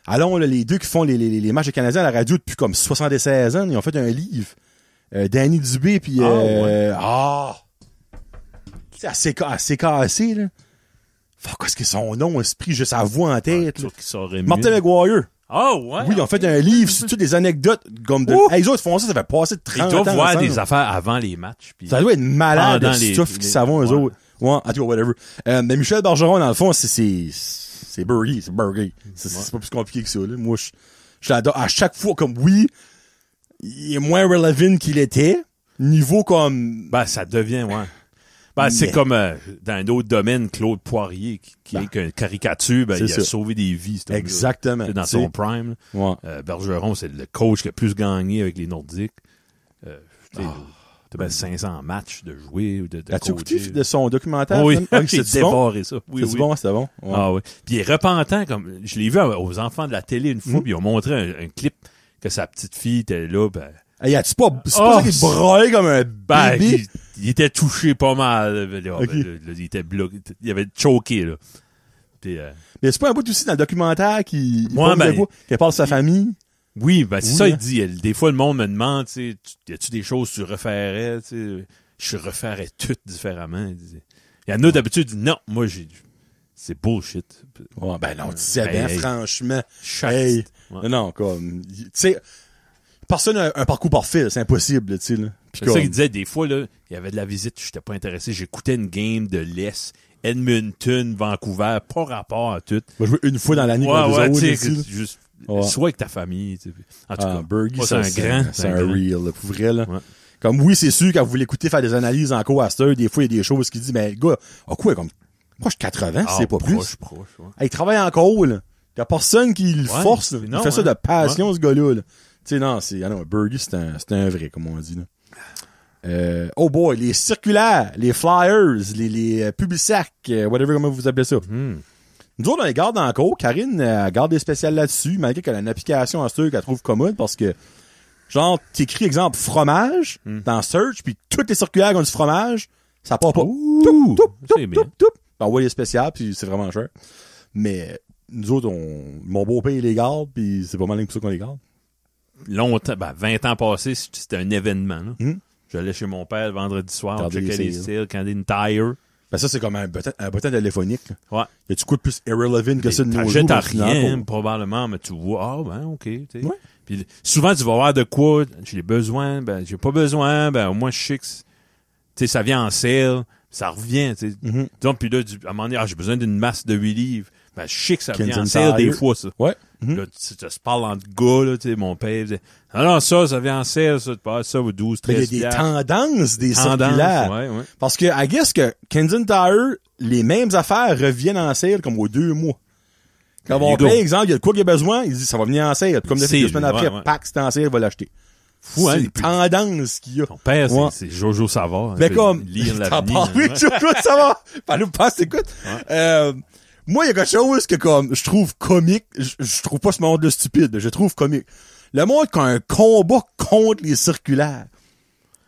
allons, là, les deux qui font les matchs des Canadiens à la radio depuis comme 76 ans, ils ont fait un livre. Danny Dubé, puis c'est assez cassé, là. Fuck, qu'est-ce que son nom, esprit, juste sa voix en tête, là. Martin McGuire. Ah, ouais. Oui, ils ont fait un livre sur toutes les anecdotes comme de... Hey, les autres font ça, ça fait passer de 30 ans. Ils doivent voir ensemble. des affaires avant les matchs. Puis Ça doit être malade, pendant le stuff qu'ils savent, eux autres. Ouais, en tout cas, whatever. Mais Michel Bergeron, dans le fond, c'est Bergie, c'est Bergie. C'est pas plus compliqué que ça, là. Moi, je l'adore. À chaque fois, comme, oui, il est moins relevant qu'il était. Niveau comme... Ben, ça devient, ouais. Ben, c'est comme dans un autre domaine, Claude Poirier, qui est qu'une caricature, ben, il a sauvé des vies. Exactement. Dans son prime. Ouais. Bergeron, c'est le coach qui a plus gagné avec les Nordiques. T'as 500 matchs de jouer ou de As-tu écouté de son documentaire? Oui, c'est dévoré ça. Oui, c'est bon, c'était bon. Ouais. Ah oui. Puis il est repentant, comme je l'ai vu aux enfants de la télé une fois, puis ils ont montré un clip que sa petite fille était là, ben... Hey, c'est pas ça qu'il braillait comme un bébé? Il était touché pas mal. Il était bloqué. Il avait choqué, là. Puis, mais c'est pas un bout aussi dans le documentaire qui parle de sa famille? Oui, ben c'est ça, hein? il dit. Des fois, le monde me demande, tu sais, y a-tu des choses que tu referais, tu sais? Je referais tout différemment. Il y en a d'habitude qui disent non, moi, c'est bullshit. Ouais, ben non, tu disais bien, franchement. Ouais. Non, comme, tu sais, personne n'a un parcours parfait, c'est impossible, tu sais, là. C'est ça qu'il disait, des fois, là, il y avait de la visite, j'étais pas intéressé. J'écoutais une game de l'Est, Edmonton, Vancouver, pas rapport à tout. Moi, je veux une fois dans l'année comme les autres, juste, soit avec ta famille, tu sais. En tout cas, Bergie, c'est un grand. C'est un real, là, pour vrai, là. Ouais. Comme, oui, c'est sûr, quand vous l'écoutez faire des analyses en cours à cette heure, des fois, il y a des choses qui disent, mais, le gars, quoi, comme, proche 80, c'est pas proche, plus. Ouais. Hey, il travaille encore, là. Y a personne qui le force, là. Il fait ça de passion, ce gars-là, là. Tu sais, non, Bergie, c'est un vrai, comme on dit, là. Oh boy, les circulaires, les flyers, les publisacs, whatever, comment vous appelez ça. Nous autres, on les garde encore. Karine, elle garde des spéciales là-dessus, malgré qu'elle a une application en search qu'elle trouve commode, parce que, genre, t'écris, exemple, fromage, dans search, puis toutes les circulaires ont du fromage, ça part pas. Ouh, Ben, ouais, les spéciales, puis c'est vraiment cher. Mais, nous autres, mon beau-père, il les garde, puis c'est pas mal pour ça qu'on les garde. Longtemps, 20 ans passés, c'était un événement, là. J'allais chez mon père le vendredi soir, on checkait les sales, quand une tire. Ben ça, c'est comme un button téléphonique. Là. Ouais. Y a-tu quoi de plus irrelevant que ça de nos jours? T'achètes à rien, probablement, mais tu vois, ok, tu sais. Ouais. Puis souvent, tu vas voir de quoi, j'ai besoin, j'ai pas besoin, au moins je sais que, tu sais, ça vient en sale, Ça revient, tu sais. Mhm. Donc, puis là, à un moment donné, j'ai besoin d'une masse de 8 livres. Ben, je sais que ça vient Kensington en serre des Tire. fois, ça. Ouais. Mhm. Là, tu se parles entre gars, là, tu sais, mon père disait, non, ça vient en serre, ça, tu passes ça, ou 12, Mais 13 il y a des piastres. tendances, des Tendances, circulaires. ouais. Parce que, I guess que Kensington Tire, les mêmes affaires reviennent en sale comme aux 2 mois. Quand There on you go. paye, exemple, il y a de quoi qu'il y a besoin, il dit, ça va venir en sale. Comme C'est, 2 semaines après, ouais. pack, c'est en sale, il va l'acheter. Fou, hein, C'est les une plus- tendance qu'il y a. Ton père, Ouais. c'est Jojo Savard. Mais Il comme, peut lire t'en l'avenir. parles, oui, hein. Jojo, ça va. Parle-nous pas, écoute. Moi, il y a quelque chose que, comme, je trouve comique. Je trouve pas ce monde de stupide, je trouve comique. Le monde qui a un combat contre les circulaires.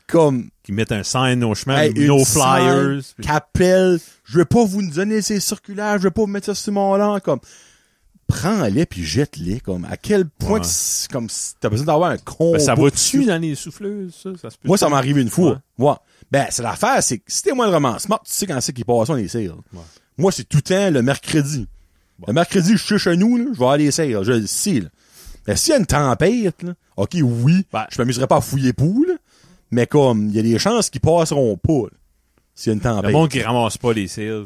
Comme, Qui mettent un sign au chemin, hey, no une flyers. scène qu'appelle, je vais pas vous donner ces circulaires, je vais pas vous mettre ça sur mon lan, comme, prends-les puis jette-les, comme, à quel point Ouais. que comme, t'as besoin d'avoir un combat. Ben, ça va-tu dans les souffleuses, ça se peut? Moi, ça m'est arrivé une fois. Ouais. Ben, c'est l'affaire, c'est que si t'es moins vraiment smart, tu sais quand c'est qu'ils passent les sales. Ouais. Moi, c'est tout le temps le mercredi. Bon. Le mercredi, je suis chez nous, là, je vais aller les sales. Je le sais, là. Ben, s'il y a une tempête, là, ok, oui, Ben. je m'amuserai pas à fouiller pour, là, mais comme, il y a des chances qu'ils passeront pas, là, s'il y a une tempête. Le monde qui ramasse pas les sales,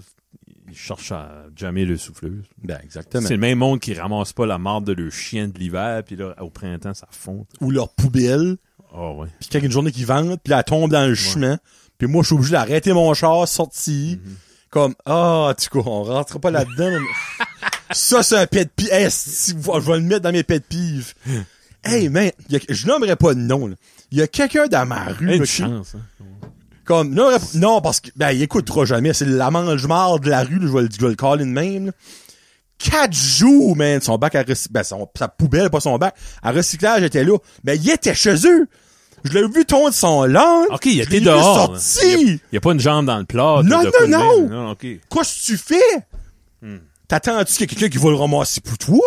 il cherche à jammer le souffleuse. Ben, exactement. C'est le même monde qui ramasse pas la marde de leur chien de l'hiver, puis là, au printemps, ça fond. Ou leur poubelle, Ah ouais. puis quand il y a une journée qui vente, puis elle tombe dans le chemin, puis moi, je suis obligé d'arrêter mon char, sorti, comme, tu coup, on rentre pas là-dedans. mais- Ça, c'est un pet pive. Hey, si, je vais le mettre dans mes pet pives. Hey, man, je nommerai pas de nom, là. Il y a quelqu'un dans ma rue, Une là, chance, hein. comme, non, parce que, ben, il écoutera jamais. C'est la mange-marde de la rue, là, je vais le caller de même, là. 4 jours, man, son bac à sa poubelle, pas son bac, à recyclage était là. Ben, il était chez eux. Je l'ai vu tondre son langue. OK, il Je était l'ai vu dehors. sorti. Il y a pas une jambe dans le plat. Non, de coup de non. main. Non, OK. Qu'est-ce que tu fais? T'attends-tu qu'il y a quelqu'un qui va le ramasser pour toi?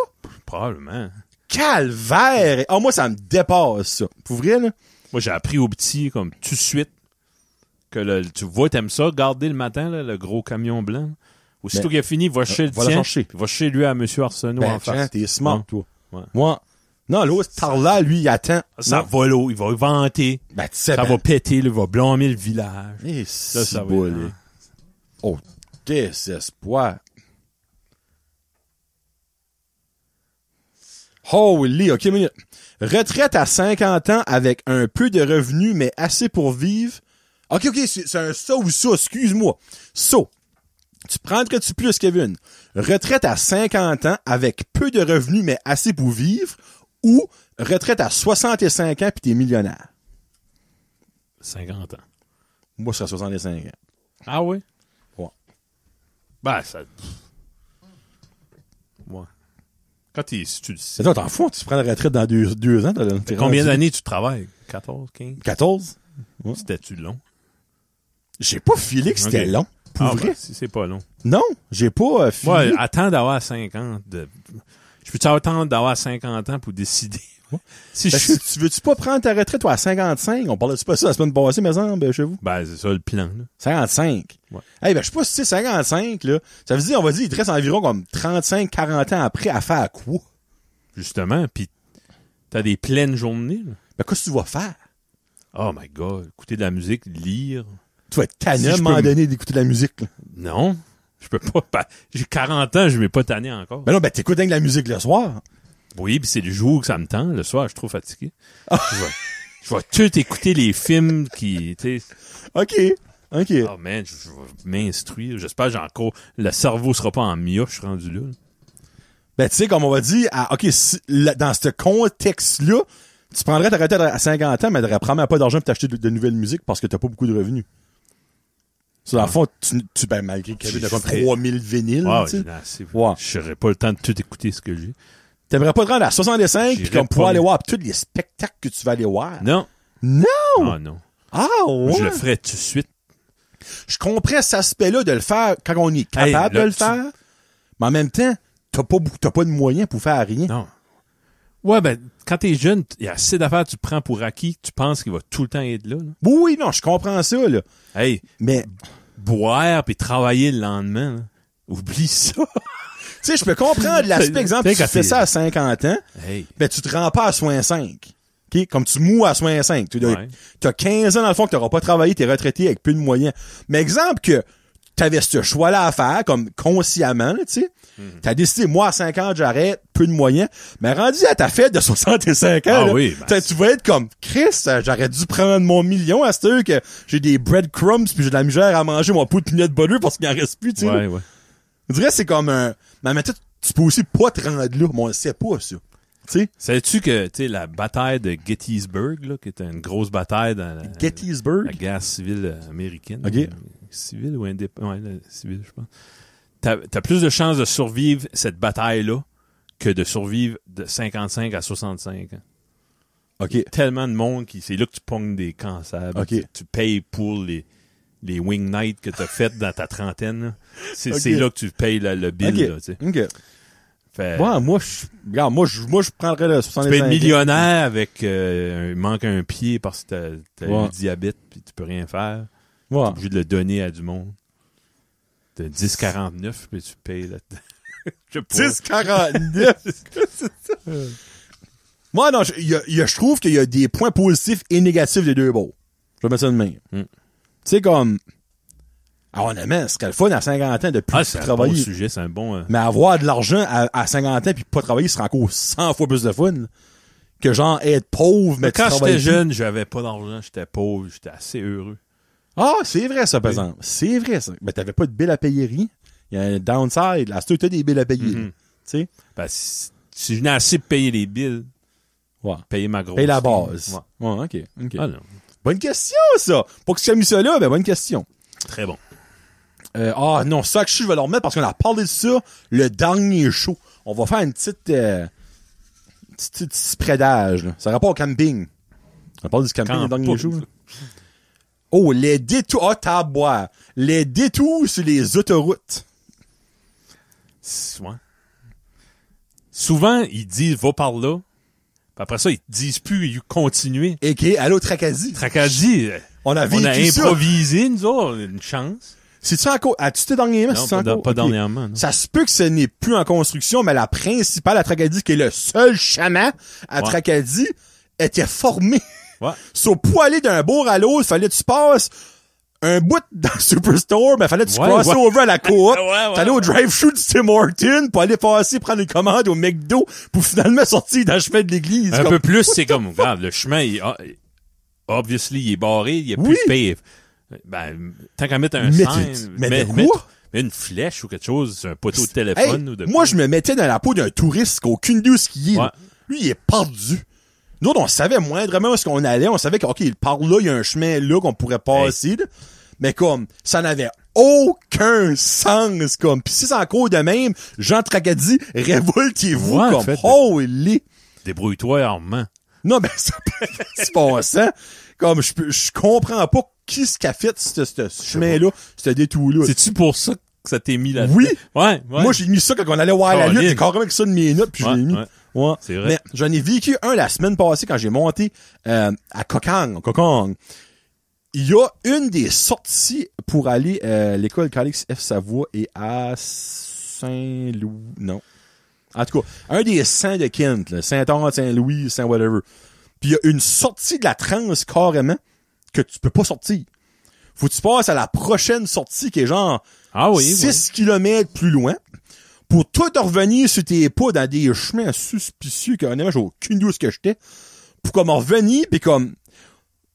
Probablement. Calvaire! Ah, moi, ça me dépasse, ça. Pour vrai, là? Moi, j'ai appris au petit, comme tout de suite, que tu vois, t'aimes ça, garder le matin, là, le gros camion blanc. Aussitôt Ben, qu'il a fini, il va chez le va le tien. chercher. Il va chez lui à M. Arsenault Ben, en tiens, face. t'es smart, Ouais. toi. Ouais. Moi. Non, l'autre, là, lui, il attend. Ça Non. va là, il va vanter. Ben, tu sais, Ça ben, va péter, là, il va blâmer le village. Eh, Ça si va bol, être- eh. Oh, désespoir. Holy, ok, minute. Retraite à 50 ans avec un peu de revenus, mais assez pour vivre. Ok, c'est un ça ou ça, excuse-moi. Ça. Tu prendrais-tu plus, Kevin? Retraite à 50 ans avec peu de revenus, mais assez pour vivre, ou retraite à 65 ans puis t'es millionnaire? 50 ans. Moi, je serais à 65 ans. Ah oui? Ouais. Ben, ça... Ouais. Quand si tu le sais. C'est toi, t'en fous, tu prends la retraite dans 2 ans. T'es Combien rendu d'années tu travailles? 14, 15? 14? Ouais. C'était-tu long? J'ai pas filé que c'était Ok. long. Pour Ah, vrai? ben, si c'est pas long. Non, j'ai pas filé. Moi, attends d'avoir 50. Je peux-tu attendre d'avoir 50 ans pour décider? Si je Parce suis... que tu veux-tu pas prendre ta retraite, toi, à 55? On parlait-tu pas ça la semaine passée, mais semble, chez vous? Ben, c'est ça le plan, là. 55. Ouais. Eh ben, je sais pas si c'est 55, là. Ça veut dire, on va dire, il te reste environ comme 35, 40 ans après à faire quoi? Justement, pis t'as des pleines journées, là. Ben, qu'est-ce que tu vas faire? Oh my God, écouter de la musique, lire. Tu vas être tanné Si à un je moment peux donné d'écouter de la musique, là. Non, je peux pas. Ben, j'ai 40 ans, je m'ai pas tanné encore. Ben non, ben, t'écoutes rien que la musique le soir. Oui, puis c'est le jour que ça me tend. Le soir, je suis trop fatigué. Je vais tout écouter les films qui, tu sais. OK. OK. Oh man, je vais m'instruire. J'espère que j'ai encore... Le cerveau sera pas en mioche rendu là. Ben, tu sais, comme on va dire, OK, dans ce contexte-là, tu prendrais ta retraite à 50 ans, mais t'aurais probablement pas d'argent pour t'acheter de nouvelles musiques parce que t'as pas beaucoup de revenus. Sur la fond, ben, malgré qu'il y avait comme 3000 vinyles, Ouais, tu sais. j'ai assez. Ouais. Je n'aurais pas le temps de tout écouter ce que j'ai. T'aimerais pas te rendre à 65 puis J'irais comme pouvoir pas. aller voir tous les spectacles que tu vas aller voir. Non. Non! Ah non. Ah, ouais. Je le ferais tout de suite. Je comprends cet aspect-là de le faire quand on est capable là, de le faire. Mais en même temps, t'as pas de moyens pour faire rien. Non. Ouais, ben, quand t'es jeune, il y a assez d'affaires que tu prends pour acquis, tu penses qu'il va tout le temps être là. Oui, non, je comprends ça, là. Hey, Mais, boire puis travailler le lendemain, là. Oublie ça. tu sais, je peux comprendre l'aspect, exemple, Tu sais, tu quand fais t'es- ça à 50 ans, Hey. ben, tu te rends pas à soin 5. OK? Comme tu mous à 65. T'as 15 ans, dans le fond, que t'auras pas travaillé, t'es retraité avec plus de moyens. Mais exemple que t'avais ce choix-là à faire, comme consciemment, tu sais. T'as décidé, moi, à 50, j'arrête, peu de moyens. Mais rendu à ta fête de 65 ans, là, oui, tu vas être comme, Chris, j'aurais dû prendre mon million à cette heure que j'ai des breadcrumbs pis j'ai de la misère à manger mon pot de peanut butter parce qu'il en reste plus, tu sais. Ouais, ouais. Je dirais que c'est comme un... Mais maintenant, tu peux aussi pas te rendre là, mais on le sait pas, ça. Tu sais? Savais-tu que, tu sais, la bataille de Gettysburg, là, qui était une grosse bataille dans Gettysburg? la guerre civile américaine. OK. Civile ou indépendante? Ouais, civile, je pense. T'as plus de chances de survivre cette bataille-là que de survivre de 55 à 65 ans. OK. Tellement de monde c'est là que tu pognes des cancers. OK. Tu payes pour les wing nights que t'as fait dans ta trentaine. Là. C'est OK. là que tu payes le bill, OK. là, tu sais. OK. Fait, Ouais, moi, je prendrais le 65. tu peux être millionnaire avec il manque un pied parce que t'as Ouais. le diabète puis tu peux rien faire. Ouais. T'es obligé de le donner à du monde. T'as 10,49 puis tu payes là-dedans. Je sais pas. 10,49. Moi, non, je trouve qu'il y a des points positifs et négatifs des deux bords. Je vais mettre ça de même. Tu sais, comme... Ah, honnêtement, ce serait le fun à 50 ans de plus c'est travailler. un bon sujet, c'est un bon... Mais avoir de l'argent à 50 ans puis pas travailler serait encore 100 fois plus de fun. Là. Que genre être pauvre, mais quand tu j'étais travailles jeune, j'avais pas d'argent, j'étais pauvre, j'étais assez heureux. Ah, c'est vrai ça, par exemple. C'est vrai ça. Mais t'avais pas de bill à payer rien. Il y a un downside. Là, t'as des billes à payer. Tu sais? Ben, si je n'ai assez de payer les billes, Ouais. payer ma grosse... Payer la base. Ouais. Ouais, OK. Ah non, Bonne question, ça. Pour que tu aies mis ça là, ben bonne question. très bon. Non, ça que je vais leur remettre parce qu'on a parlé de ça le dernier show. On va faire une petite spreadage. Là. Ça rapport au camping. On parle du camping le dernier show. Là. Oh, les détours. Ah, taboire. Les détours sur les autoroutes. Ouais. Souvent, ils disent « va par là ». Puis après ça, ils te disent plus, ils continuent. Et allô, Tracadie. Tracadie, On a vécu ça. improvisé, nous autres, une chance. C'est-tu encore... As-tu été dernièrement? Non, pas dernièrement. Non. Ça se peut que ce n'est plus en construction, mais la principale à Tracadie, qui est le seul chaman à Tracadie, était formée. Ouais. Pour aller d'un bourg à l'autre, fallait que tu passes un bout dans le Superstore, mais fallait que tu crosses over à la coop. T'allais au drive-thru du Tim Hortons pour aller passer prendre une commande au McDo pour finalement sortir dans le chemin de l'église. Un peu plus, c'est comme, regarde, le chemin, obviously, il est barré, il n'y a plus de pave. Ben, tant qu'à mettre un sign, mais quoi? Mais une flèche ou quelque chose, c'est un poteau de téléphone ou de moi, je me mettais dans la peau d'un touriste qui n'a aucune idée où ce qu'il est. Ouais. Lui, il est perdu. Nous autres, on savait moindrement où est-ce qu'on allait. On savait que, OK, par là, il y a un chemin là qu'on pourrait passer. Là. Mais comme, ça n'avait aucun sens, comme. Pis si c'est encore de même, Jean Tracadie, révoltez-vous, comme, holy! Débrouille-toi, armement. Non, ben, ça c'est pas ça. Comme, je comprends pas qui ce qu'a fait ce chemin-là, ce détour-là. C'est-tu pour ça que ça t'est mis là-dedans? Oui! Ouais. Moi, j'ai mis ça quand on allait voir la lutte, j'ai carrément avec ça de mes notes, puis je l'ai mis. Ouais. C'est vrai. Mais j'en ai vécu un la semaine passée quand j'ai monté à Kokang. Il y a une des sorties pour aller l'école Calix F Savoie est à Saint-Louis. Non. En tout cas, un des saints de Kent, Saint-Anne, Saint-Louis, Saint-whatever. Puis il y a une sortie de la trans carrément que tu peux pas sortir. Faut que tu passes à la prochaine sortie qui est genre 6 kilomètres plus loin. Pour toi te revenir sur tes pas dans des chemins suspicieux que honnêtement j'ai aucune idée où ce que j'étais. Pour comme revenir pis comme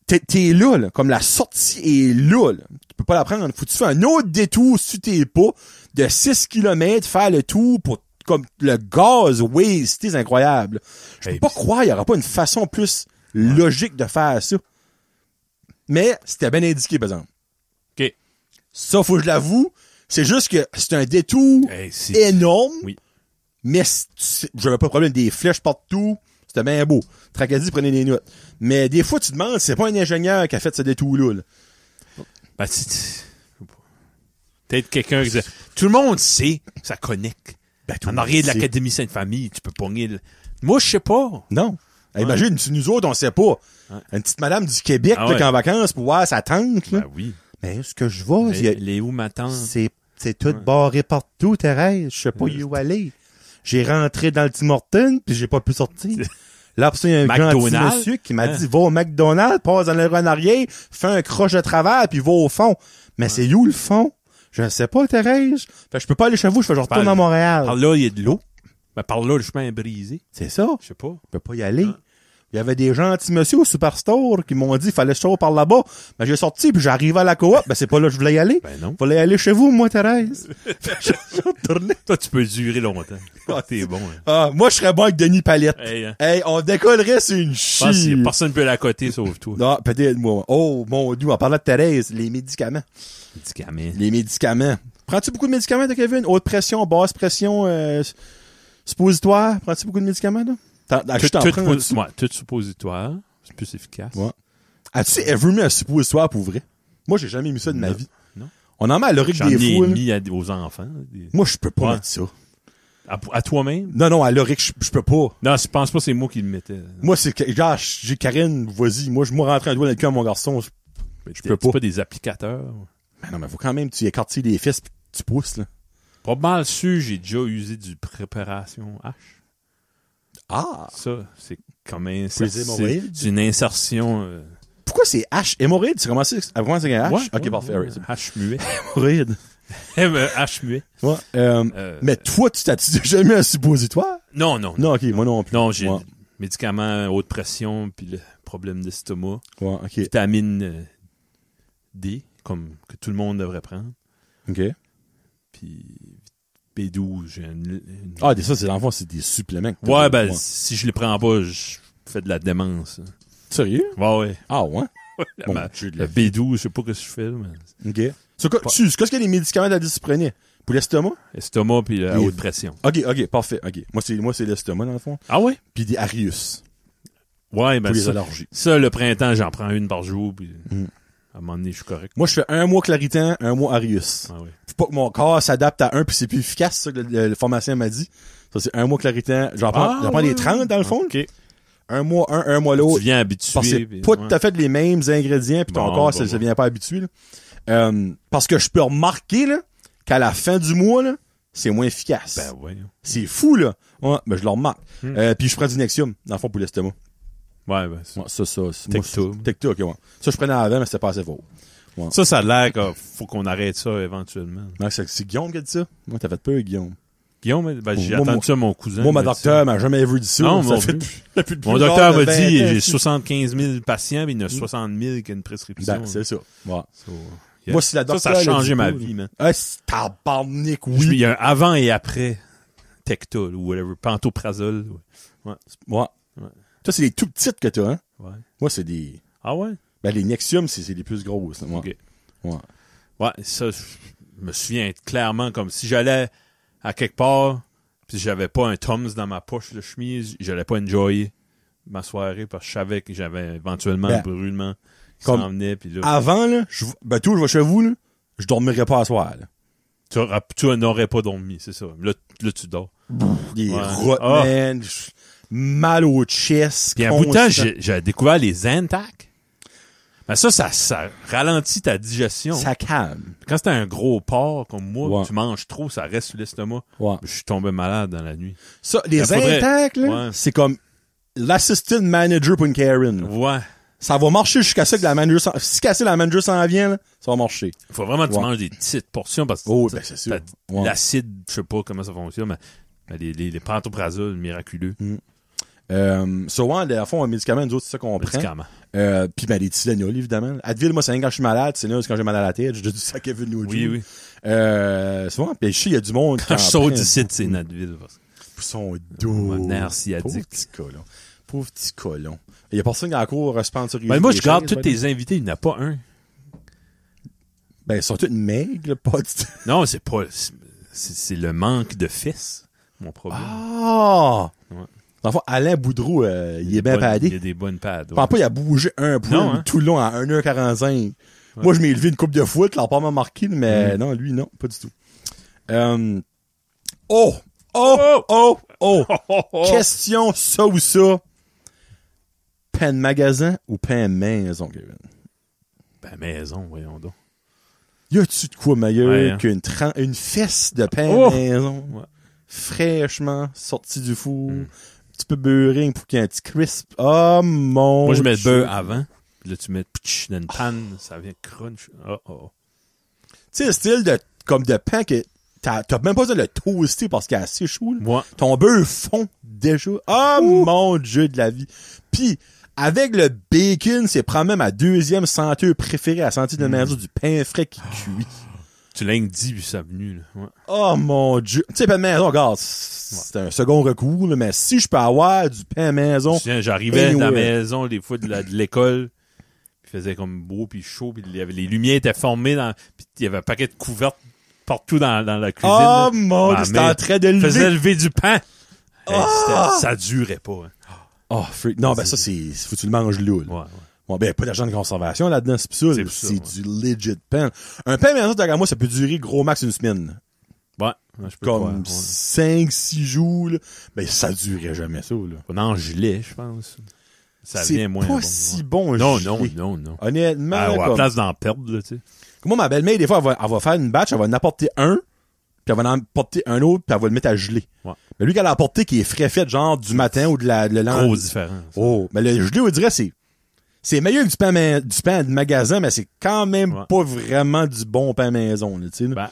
t'es là, comme la sortie est là. Tu peux pas la prendre. Faut que tu fasses un autre détour sur tes pas de 6 km, faire le tour pour comme le gaz wasté, c'est incroyable. Je peux pas croire il y aura pas une façon plus logique de faire ça. Mais c'était bien indiqué, par exemple. OK. Ça, faut que je l'avoue. C'est juste que c'est un détour énorme. Oui. Mais j'avais pas de problème. Des flèches partout. C'était bien beau. Tracadie prenait des notes. Mais des fois, tu te demandes, c'est pas un ingénieur qui a fait ce détour-là. Là. Ben, peut-être quelqu'un qui dit, tout le monde sait, ça connecte. Ben, en arrière de l'Académie Sainte-Famille, tu peux pogner Moi, je sais pas. Non. Imagine, nous autres, on sait pas. Une petite madame du Québec, là, qui est en vacances pour voir sa tante, là. Ben oui. Mais est-ce que je vois? Elle est où, ma tante? C'est tout barré partout, Thérèse. Je sais pas où aller. J'ai rentré dans le Tim Hortons, puis j'ai pas pu sortir. Là, après ça, il y a un gentil McDonald's? monsieur qui m'a dit, va au McDonald's, passe dans le rang en arrière, fais un croche de travers, puis va au fond. Mais c'est où le fond? Je ne sais pas, Thérèse. Fait que je peux pas aller chez vous, je retourne à Montréal. Par là, il y a de l'eau. Mais par là, le chemin est brisé. C'est ça. Je sais pas. Je peux pas y aller. Il y avait des gentils monsieur au Superstore qui m'ont dit, fallait que je sorte par là-bas. Ben, j'ai sorti, puis j'arrive à la coop. Ben, c'est pas là que je voulais y aller. Ben non. Fallait aller chez vous, moi, Thérèse. Je suis retourné. Toi, tu peux durer longtemps. Ah, t'es bon. Hein. Ah, moi, je serais bon avec Denis Palette. Hey, hein. Hey, on décollerait sur une Je pense chie. que personne ne peut la côté sauf toi. Non, peut-être moi. Oh, mon Dieu, on parlait de Thérèse, les médicaments. Médicaments. Les médicaments. Prends-tu beaucoup de médicaments, toi, Kevin? Haute pression, basse pression, suppositoire? Prends-tu beaucoup de médicaments, là? Tout suppositoire. C'est plus efficace. Ouais. As-tu ever mis un suppositoire pour vrai? Moi, j'ai jamais mis ça de ma vie. Non. On en met à l'oric J'en des ai fous. mis aux enfants. Moi, je peux pas Ouais. mettre ça. À toi-même? Non, à l'oric, je peux pas. Non, je pense pas que c'est moi qui le mettais. Moi, c'est que, genre, j'ai Karine, vas-y. Moi, je me rentrer un doigt dans le cul à mon garçon. Je peux pas. C'est pas des applicateurs. Mais non, mais faut quand même, tu écartes les fesses pis tu pousses, là. Pas mal sûr, j'ai déjà usé du préparation H. Ah! Ça, c'est comme les hémorroïdes? c'est une insertion. Pourquoi c'est H? Hémorroïde? Tu commences avec un H? Ouais, Ok, ouais, parfait. ouais. Ouais, H muet. hémorroïde. H muet. Ouais. Mais toi, tu t'as déjà mis un suppositoire? Non. Non, ok, moi non plus. Non, j'ai Ouais. médicaments haute pression puis le problème d'estomac. Ouais, ok. Vitamine D, comme que tout le monde devrait prendre. Ok. Puis B12, j'ai une... Ah, ça, c'est l'enfant, c'est des suppléments. Ouais, ben, si je les prends pas, je fais de la démence. Sérieux? Ouais. Ah, ouais? Bon, Ben, Dieu de le la vie. B12, je sais pas ce que je fais, là, mais... Ok. Qu'est-ce qu'il y a des médicaments t'as dit que tu prenais? Pour l'estomac? Estomac puis la Et- haute pression. Ok, parfait. Ok. Moi, c'est l'estomac, dans le fond. Ah ouais? Puis des Arius. Ouais, ben Pour les ça, allergies. ça, le printemps, j'en prends une par jour, puis Mm. à un moment donné, je suis correct. Moi, je fais un mois Claritin, un mois Arius. Ah ouais. Faut pas que mon corps s'adapte à un, puis c'est plus efficace, ça, que le pharmacien m'a dit. Ça, c'est un mois Claritin. J'en prends des 30, dans le fond. OK. Un mois un mois l'autre. Tu viens habitué. Parce que c'est puis- pas ouais. tout à fait les mêmes ingrédients, puis ton Bon, corps, bon, ça bon. devient pas habitué, là. Parce que je peux remarquer, là, qu'à la fin du mois, là, c'est moins efficace. Ben ouais. C'est fou, là. Ouais, ben, je le remarque. Puis je prends du Nexium, dans le fond, pour l'estomac. Ouais, ben ça. Ouais, ça. Tecto. Tecto, ok, ouais. Ça, je prenais avant, mais c'était pas assez fort. Ça a l'air qu'il faut qu'on arrête ça éventuellement. Non, c'est Guillaume qui a dit ça. Moi, t'as fait peur, Guillaume. Guillaume, ben, j'ai Moi, attendu ça à mon cousin. Moi, ma m'a dit docteur m'a jamais vu dit ça. Non, ça moi fait non depuis Mon docteur m'a dit, j'ai 75 000 patients, mais il y en a 60 000 qui ont une prescription. Ben, c'est ça. Ouais. So, Moi, si la ça docteur a l'a changé dit ma pas, vie, man. Ah, c'est tabarnak, Il oui. y a un avant et après Tectol ou whatever, Pantoprazole. Ouais. Ouais. Toi, c'est les tout petites que t'as, hein? Ouais. Moi, c'est des... Ah ouais? Ben, les Nexium, c'est les plus grosses. Ouais. Ok. Ouais. Ouais, ça, je me souviens clairement comme si j'allais à quelque part, puis j'avais pas un Tom's dans ma poche de chemise, j'allais pas enjoyer ma soirée parce que je savais que j'avais éventuellement Ben, un brûlement qui comme- s'en venait, puis là, Avant, là, ben, toi, je vais chez vous, là, je dormirais pas à soir, là. tu n'aurais pas dormi, c'est ça. Là, tu dors. Des Ouais. rottes, Ah. man. Mal au chest. Puis un bout de temps, constant. j'ai découvert les Zantac. Ben ça ralentit ta digestion. Ça calme. Quand c'est un gros porc comme moi, Ouais. tu manges trop, ça reste sur l'estomac. Ouais. Je suis tombé malade dans la nuit. Ça, les Ben, faudrait- intacs, là, Ouais. c'est comme l'assistant manager pour une Karen. là. Ouais. Ça va marcher jusqu'à ça que la manager si casser la manager s'en vient, là, ça va marcher. Faut vraiment que tu Ouais. manges des petites portions parce que Oh, ben, c'est sûr. t'as- Ouais. l'acide, je sais pas comment ça fonctionne, mais les pantoprazole miraculeux. Souvent, à fond, un médicament, nous autres, c'est ça qu'on prend. Médicaments. Puis ben, des Tylenol, évidemment. Advil, moi, c'est rien quand je suis malade. Tylenol, c'est quand j'ai mal à la tête. J'ai déjà dit ça à Kevin l'autre Oui, jour. oui. Souvent, puis je sais, il y a du monde qui Quand en je saute prend d'ici, beaucoup. c'est Nadvil. Ils sont doux. Mon nerf Pauvre sciatique. petit colon. Pauvre petit colon. Il y a personne dans la cour sponsorisé. Ben, moi, des je garde chaises, tous ouais. tes invités, il n'y en a pas un. Ben, ils sont tous maigres, pas du tout. Non, c'est pas, c'est le manque de fesses, mon problème. Ah! Ouais. Dans le fond, Alain Boudreau, il est bien Il y padé. a des bonnes pads. Je pense pas, il a bougé un point Non, hein? tout le long à 1h45. Moi, je m'ai élevé une coupe de foot, là, pas m'a marqué, mais non, lui, non, pas du tout. Question ça ou ça. Pain de magasin ou pain maison, Kevin? Ben, maison, voyons donc. Y a-tu de quoi meilleur Ouais, hein? une fesse de pain Oh! maison? Ouais. Fraîchement sorti du four. petit peu beurré pour qu'il y ait un petit crisp. Oh mon Moi, je mets le Dieu. beurre avant. Puis là, tu mets dans une panne. Ça vient crunch. Oh. Tu sais, le style comme de pain que t'as même pas besoin de le toaster parce qu'il est assez chaud. Là. Moi. Ton beurre fond déjà. Oh mon Dieu de la vie. Puis, avec le bacon, c'est probablement ma deuxième senteur préférée à sentir de la maison, du pain frais qui cuit. Tu l'as dit, puis ça a venu, là. Ouais. Oh mon Dieu. Tu sais, pain de maison, regarde, c'est un second recours, là, mais si je peux avoir du pain maison. Tiens, j'arrivais dans la anywhere. maison, des fois, de l'école. Il faisait comme beau puis chaud, puis il y avait, les lumières étaient formées puis il y avait un paquet de couvertes partout dans la cuisine. Oh là. mon Dieu, c'était en train de lever. Faisait lever du pain. Hey, ça durait pas. Hein. Oh, freak. Non, ben ça, faut que tu le manges là. Ouais. Bon, ben, pas d'argent de conservation là-dedans, c'est pour ça. pour ça, C'est du legit pain. Un pain maison, d'ailleurs, moi, ça peut durer gros max une semaine. Ouais, je peux Comme 5-6 jours, là. Ben, ça durait jamais ça, là. On en gelait, je pense. Ça C'est vient moins pas bon. si bon, Non. Honnêtement, À la comme... place d'en perdre, là, tu sais. Moi, ma belle-mère, des fois, elle va faire une batch, elle va en apporter un, puis elle va en apporter un autre, puis elle va le mettre à geler. Ouais. Mais lui, qu'elle a apporté, qui est frais fait, genre, du matin ou de le lendemain. Grosse différence. Oh, mais le gelé, on dirait, c'est meilleur que du pain de magasin, mais c'est quand même pas vraiment du bon pain maison, là, tu sais, là. Ben,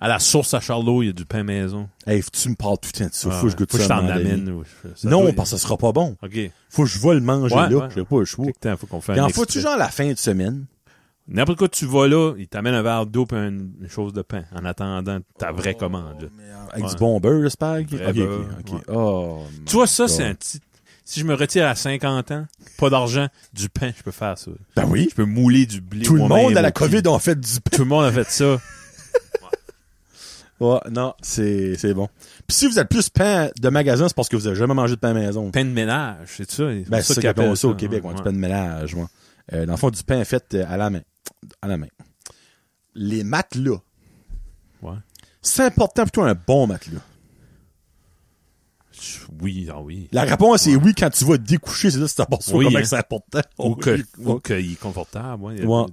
à la source à Charlot, il y a du pain maison. Hey, tu me parles tout le temps de ça. Faut que je goûte Faut que je ça. t'en à un moment donné. amène. Non, parce que ça sera pas bon. OK. Faut que je vais le manger là. Ouais. J'ai pas le choix. Quelque temps, faut qu'on fasse Puis un en faut-tu exprès. genre la fin de semaine? N'importe quoi tu vas là, il t'amène un verre d'eau et une chose de pain en attendant ta vraie commande. Là. Avec Ouais. du bon beurre, j'espère. Vrai beurre, OK. ouais. Oh. Tu vois, ça, God. c'est un petit... Si je me retire à 50 ans, pas d'argent, du pain, je peux faire ça. Ben oui. Je peux mouler du blé. Tout le moi-même monde à la au pied. COVID ont fait du pain. Tout le monde a fait ça. Ouais, non, c'est bon. Puis si vous êtes plus pain de magasin, c'est parce que vous avez jamais mangé de pain maison. Pain de ménage, c'est ça. Ben, c'est ça qu'ils appellent ça au Québec, ouais. du pain de ménage, moi. Dans le fond, du pain fait à la main. À la main. Les matelas. Ouais. C'est important plutôt un bon matelas. Oui. La réponse est oui quand tu vas te découcher, c'est là que tu t'aperçois Oui, comment hein. que c'est important. Ou Oui. qu'il est confortable. Ouais. Ouais.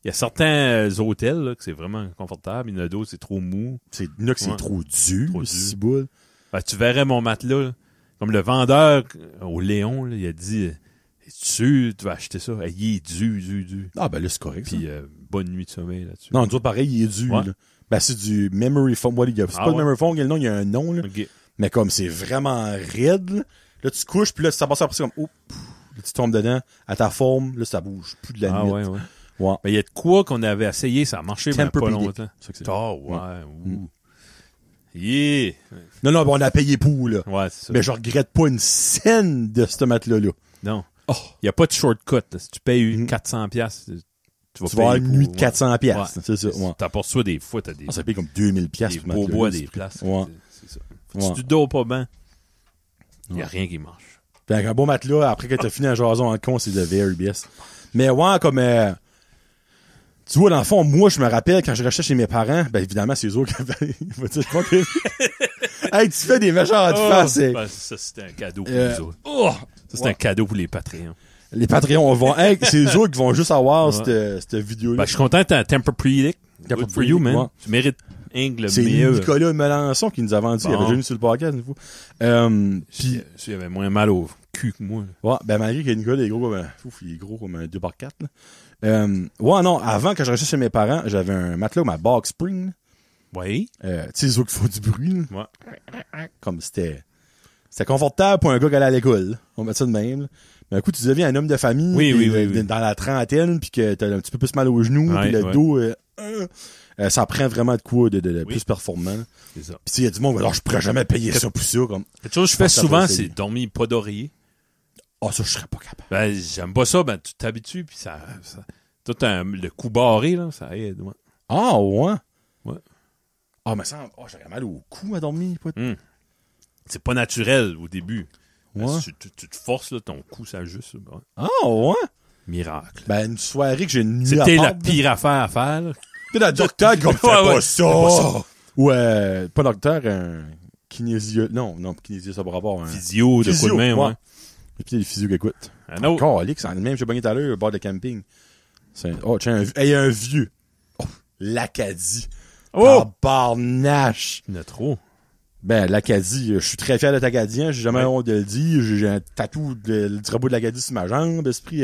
Il y a certains hôtels là, que c'est vraiment confortable. Il y en a d'autres, c'est trop mou. Il y en a que c'est Ouais. trop dur, Trop dur. si boule. Ben, tu verrais mon matelas. Là. Comme le vendeur au Léon, là, il a dit es-tu sûr tu vas acheter ça? Il est dur. Ah, ben là, c'est correct. Puis bonne nuit de sommeil là-dessus. Non, nous autres, pareil, il est dur. Ouais. Là. Ben, c'est du memory foam. C'est pas ouais. le memory foam, il y a le nom, il y a un nom, là. OK. Mais comme c'est vraiment raide, là, tu te couches, puis là, ça passe après, c'est comme, oh, là, tu tombes dedans, à ta forme, là, ça bouge plus de la nuit. Ouais. Ouais. Ben, il y a de quoi qu'on avait essayé, ça a marché, mais pas Tempur-Pedic. longtemps. C'est ça que c'est. Oh, ouais. Ouh. Yeah. Non, on a payé pour, là. Ouais, c'est ça. Mais je regrette pas une scène de ce matelas-là. Non. Oh, Il n'y a pas de shortcut. Là. Si tu payes Mhm. 400$, tu vas tu vas avoir payer une nuit de pour- 400 piastres. Ouais. C'est ça, ouais. T'apportes ça des fois, t'as des, Ah, ça paye comme 2000 piastres. des beaux bois des places. Ouais. C'est ça. Faut Ouais. que tu te dors pas bien. Il n'y a Ouais. rien qui marche. Puis avec un beau matelas, après que t'as fini un jason en con, c'est de very best. Mais ouais, comme... tu vois, dans le fond, moi, je me rappelle, quand je restais chez mes parents, ben évidemment, c'est eux autres qui avaient... Je vais dire, je pense que... Hey, tu fais des méchants de face. Ben, ça, c'était un cadeau pour nous autres. Oh! Ça, c'est un cadeau pour les Patreons. Les Patreons vont... Hey, c'est eux autres qui vont juste avoir Ouais. cette vidéo-là. Ben, je suis content que t'as un Tempur-Pedic. Good for you, man. Ouais. Tu mérites le C'est meilleur. Nicolas Melançon qui nous a vendu. Il Bon. avait déjà venu sur le podcast, une fois. Puis, S'il y avait moins mal au cul que moi. ouais, ben malgré que Nicolas est gros comme un... Ouf, il est gros comme un 2x4, là. Ouais, non, avant, quand je restais chez mes parents, j'avais un matelas, ma box spring. Oui. Tu sais, les autres qui font du bruit, là. Ouais. Comme c'était confortable pour un gars qui allait à l'école, là. On met ça de même, là. Mais un coup, tu deviens un homme de famille, Oui, puis, oui. dans la trentaine, puis que t'as un petit peu plus mal aux genoux, Ouais, puis le ouais. dos, ça prend vraiment de quoi de Oui. plus performant. C'est ça. Puis il y a du monde, alors je pourrais jamais payer ça pour ça, comme. Quelque chose que je fais pense que ça souvent, peut c'est essayer. dormir pas d'oreiller. Ah, ça, je serais pas capable. Ben, j'aime pas ça, ben, tu t'habitues, puis ça tout le coup barré, là, ça aide, ouais. Ah, ouais? Ouais. Ah, mais ça, j'aurais mal au cou à dormir, pas de... C'est pas naturel au début. Ouais. Ben, si tu te forces, là, ton cou s'ajuste. Ben, Ah, ouais? miracle. Ben, une soirée que j'ai une nuit C'était à la part, pire affaire à faire, là. Tu sais, le docteur qui me fait Ouais, pas ouais. ça. Fais pas ça. Ou, pas docteur, un kinésio... Non, kinésio, ça par rapport à un... Physio, de coup de main, ouais. Et puis, il y a des physios qui écoutent. Un autre. Calique, c'est le même que j'ai pogné tout à l'heure, au bord de camping. Oh, tiens, il y a un vieux. Oh, l'Acadie. Oh! Barnache. Il y en a trop. Ben, l'Acadie, je suis très fier d'être Acadien, j'ai jamais honte de le dire, j'ai un tatou du drapeau de l'Acadie sur ma jambe, esprit,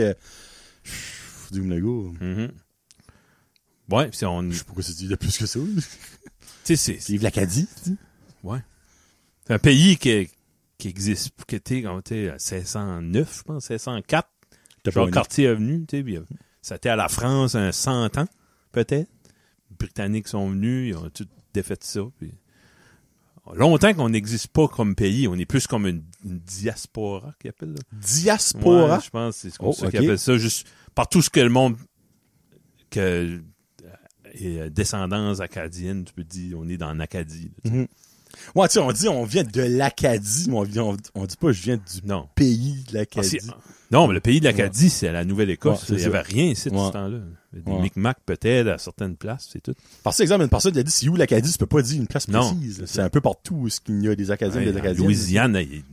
dis-moi le gars. Mm-hmm. Ouais, pis on... Je sais pas pourquoi c'est dit de plus que ça. Tu sais, c'est... Vive l'Acadie, tu dis? Ouais. C'est un pays qui existe, qui était, à 1609, je pense, 1604. Genre Quartier Avenue, tu sais, ça était à la France 100 ans, peut-être. Les Britanniques sont venus, ils ont tout défait ça, puis... Longtemps qu'on n'existe pas comme pays, on est plus comme une diaspora qu'ils appellent. Là. Diaspora? Ouais, je pense que c'est comme ça qu'ils appellent ça. Juste partout ce que le monde est descendance acadienne, tu peux dire, on est dans l'Acadie. Mm-hmm. Ouais, tu sais, on dit on vient de l'Acadie, mais on dit pas je viens du pays de l'Acadie. Non, mais le pays de l'Acadie, c'est la Nouvelle-Écosse. Il n'y avait rien ici de ce temps-là. Des Micmacs peut-être à certaines places, c'est tout. Parce que, exemple, une personne qui a dit c'est où l'Acadie, tu peux pas dire une place précise. Non, c'est un peu partout où il y a des Acadiens et des Acadiennes. En Louisiane, il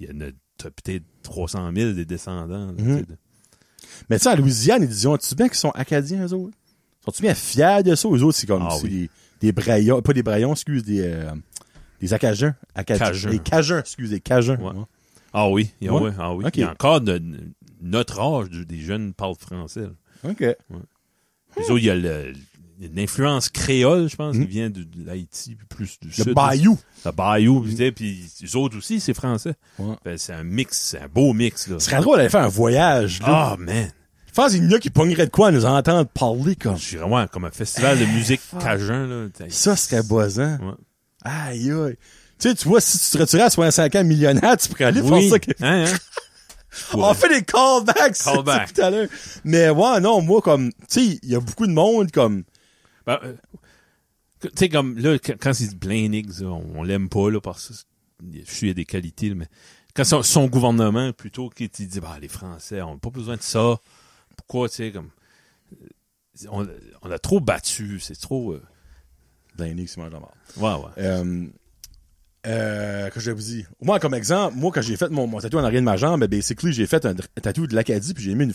y en a peut-être 300 000 des descendants. Mm-hmm. Mais tu sais, en Louisiane, ils disaient, tu bien qu'ils sont Acadiens, eux autres? Sont-tu bien fiers de ça? Eux autres, c'est comme des Braillons, pas des Braillons, excuse, des Acajuns. Cajuns. Des Cajuns, excuse, des Cajuns. Ouais. Ah oui, il y a encore notre âge, des jeunes parlent français. Là. OK. Ouais. Les autres, il y a l'influence créole, je pense, qui vient de l'Haïti, plus du sud. Le Bayou. Le Bayou, puis les autres aussi, c'est français. Ouais. Ben, c'est un mix, c'est un beau mix. Là. Ce serait drôle d'aller faire un voyage. Ah, man. Je pense qu'il y en a qui pogneraient de quoi à nous entendre parler comme... Je dirais, ouais, comme un festival de musique cajun. Là. Ça serait boisant. Ouais. Aïe, aïe. Tu vois, si tu te retirais à 65 ans millionnaire, tu pourrais aller faire ça. Hein? On fait des callbacks tout à l'heure. Mais ouais, non, moi, comme, tu sais, il y a beaucoup de monde comme... Ben, tu sais, comme, là, quand c'est Blaine Higgs, on l'aime pas, là, parce que je suis, il y a des qualités, là, mais quand son gouvernement, plutôt, qui dit, les Français, on n'a pas besoin de ça. Pourquoi, tu sais, comme, on a trop battu, c'est trop... Blaine Higgs, c'est mort. Ouais. Que je vous dis. Moi, comme exemple, quand j'ai fait mon tatou en arrière de ma jambe, basically, j'ai fait un tatou de l'Acadie, puis j'ai mis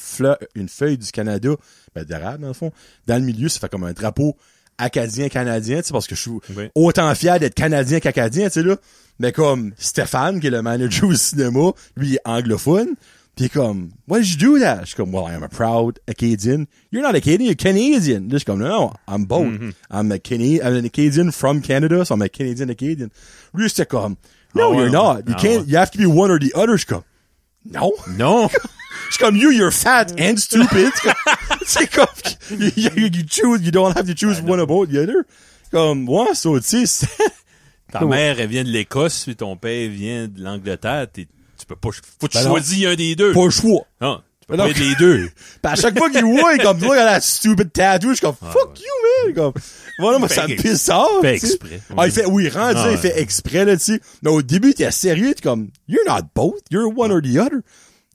une feuille du Canada, d'arabe, dans le fond, dans le milieu, ça fait comme un drapeau acadien-canadien, tu sais, parce que je suis autant fier d'être canadien qu'acadien, tu sais, là. Mais comme Stéphane, qui est le manager au cinéma, lui, il est anglophone, pis comme, why did you do that? Je suis comme, well, I am a proud Acadian. You're not Acadian, you're Canadian. Là, je suis comme, no, I'm both. Mm-hmm. I'm an Acadian from Canada, so I'm a Canadian. Lui, c'était comme, no, you're not. You have to be one or the other. Je suis comme, no. Je suis comme, you're fat and stupid. C'est comme, you choose, you don't have to choose one about the other. Comme, ouais, so, tu sais, ta mère, elle vient de l'Écosse, puis ton père vient de l'Angleterre, tu peux pas, faut que tu choisis un des deux. Pas le choix. Non, tu peux pas être les deux. Pis à chaque fois qu'il voit, comme, tu vois, il a la stupid tattoo, je suis comme, fuck you, man. Comme, voilà, moi, ça me pisse off. Il fait exprès. Ah, il fait exprès, là, tu sais. Mais au début, t'es sérieux, t'es comme, you're not both, you're one or the other.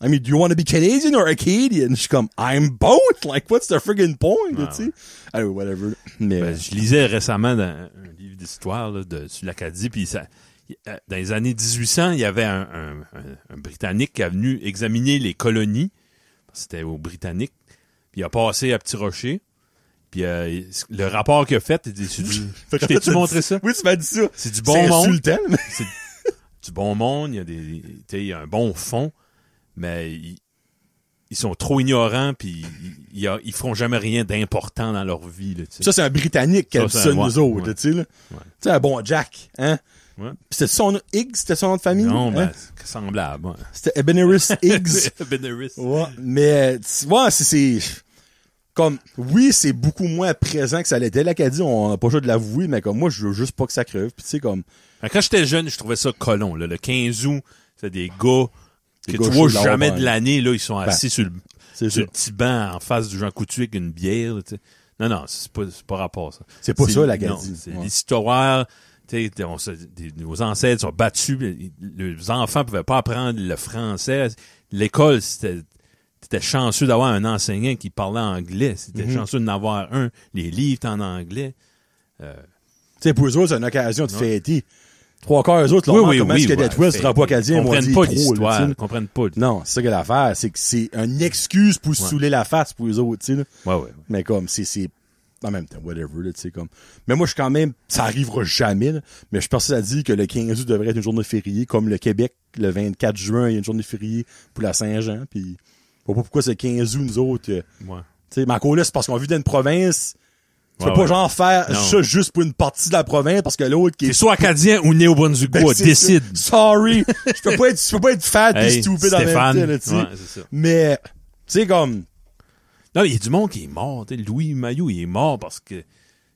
I mean, do you want to be Canadian or Acadian? Je suis comme, I'm both. Like, what's the friggin' point, tu sais? Anyway, whatever. Mais, je lisais récemment dans un livre d'histoire, là, sur l'Acadie, puis ça, dans les années 1800, il y avait un Britannique qui est venu examiner les colonies. C'était aux Britanniques. Puis il a passé à Petit Rocher. Puis le rapport qu'il a fait, il dit, je t'ai-tu montré ça? Oui, tu m'as dit ça. C'est du bon monde. Insultant, mais... C'est du bon monde. Il y a un bon fond. Mais ils sont trop ignorants, puis ils feront jamais rien d'important dans leur vie. Là, ça, c'est un Britannique qui a dit ça de nous autres. Tu sais, un bon Jack, hein? Ouais. C'était son nom, Higgs, c'était son nom de famille? Non, hein? C'est semblable. Ouais. C'était Ebeneris Higgs. Ebeneris. Ouais, mais, c'est comme, oui, c'est beaucoup moins présent que ça l'était. L'Acadie, on n'a pas le choix de l'avouer, mais comme moi, je veux juste pas que ça crève. Puis tu sais, comme... Quand j'étais jeune, je trouvais ça colon. Là. Le 15 août, c'est des gars que tu vois jamais de l'année, là, ils sont assis sur le petit banc en face du Jean Coutu avec une bière. Là, non, c'est pas rapport, ça. C'est pas ça, l'Acadie. C'est l'histoire... nos ancêtres sont battus, les enfants pouvaient pas apprendre le français. L'école, c'était chanceux d'avoir un enseignant qui parlait anglais. C'était chanceux d'en avoir un. Les livres étaient en anglais. Tu sais, pour eux autres, c'est une occasion de fêter. 3/4 eux autres, comment est-ce que des Twist, le drapeau acadien, ils comprennent pas l'histoire. Ils comprennent pas. Non, c'est ça que l'affaire, c'est que c'est une excuse pour se saouler la face pour eux autres, tu sais. Ouais. Mais comme, c'est en même temps, whatever, là, tu sais, comme. Mais moi, je suis quand même, ça arrivera jamais, là, mais je suis persuadé que le 15 août devrait être une journée fériée, comme le Québec, le 24 juin, il y a une journée fériée pour la Saint-Jean, puis je sais pas pourquoi c'est le 15 août, nous autres. Ouais. Tu sais, mais encore là, c'est parce qu'on vit dans une province. Tu peux pas genre faire non. ça juste pour une partie de la province parce que l'autre qui est... C'est soit acadien ou néo-brunswickois, décide. Sorry. Je peux pas être fat pis stupide en même temps, là, tu sais. Ouais, c'est ça. Mais, tu sais, comme... Non, il y a du monde qui est mort. T'sais, Louis Mailloux, il est mort parce que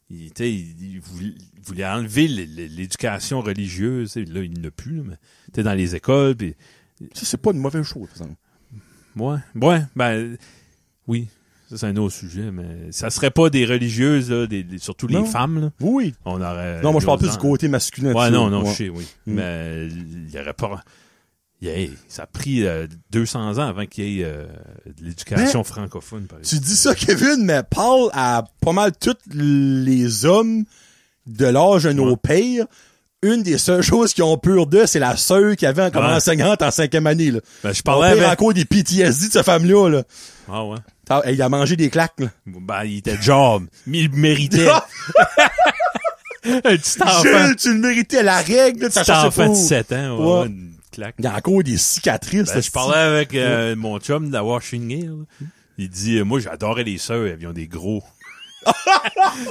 il voulait enlever l'éducation religieuse. Là, il n'a plus, là, mais dans les écoles. Pis... Ça, c'est pas une mauvaise chose, par exemple. Ouais, ben, oui. Ça, c'est un autre sujet, mais ça serait pas des religieuses, là, surtout les femmes, là. Oui. On aurait... Non, moi, je parle plus du côté masculin. Ouais, non, je sais, oui. Mais il y aurait pas... ça a pris 200 ans avant qu'il y ait de l'éducation francophone, par exemple. Tu dis ça, Kevin, mais parle à pas mal tous les hommes de l'âge de nos pères. Une des seules choses qu'ils ont peur d'eux, c'est la sœur qu'il y avait comme enseignante en 5e année, là. Ben, je parlais avec... encore des PTSD de cette femme-là, là. Ah ouais. Il a mangé des claques, là. Ben, il était job. Mais il méritait. Un petit enfant. Jules, tu le méritais, la règle, ça cherchait enfant de 7 ans, ouais. Une claque. Il y a encore des cicatrices. Ben, je parlais avec mon chum de la Washington Hill. Il dit, moi, j'adorais les sœurs, elles avaient des gros.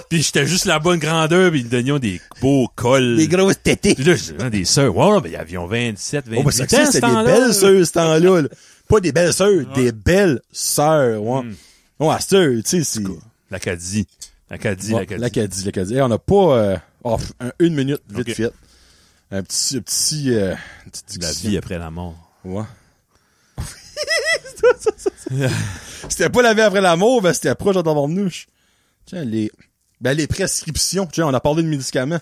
Puis j'étais juste la bonne grandeur, puis ils me donnaient des beaux cols. Des grosses tétés. Puis là, je disais, des sœurs. Ouais, ben, ils avaient 27, 28 ans. C'était des belles sœurs, ce temps-là. Là. Pas des belles sœurs, des belles sœurs, ouais. Ouais, sœurs, tu sais, c'est... L'Acadie. L'Acadie. Hey, on n'a pas, une minute, vite fait. Un petit la vie après la mort. Ouais. C'était pas la vie après la mort, mais c'était proche d'en nous. Tiens, les prescriptions. Tiens, on a parlé de médicaments.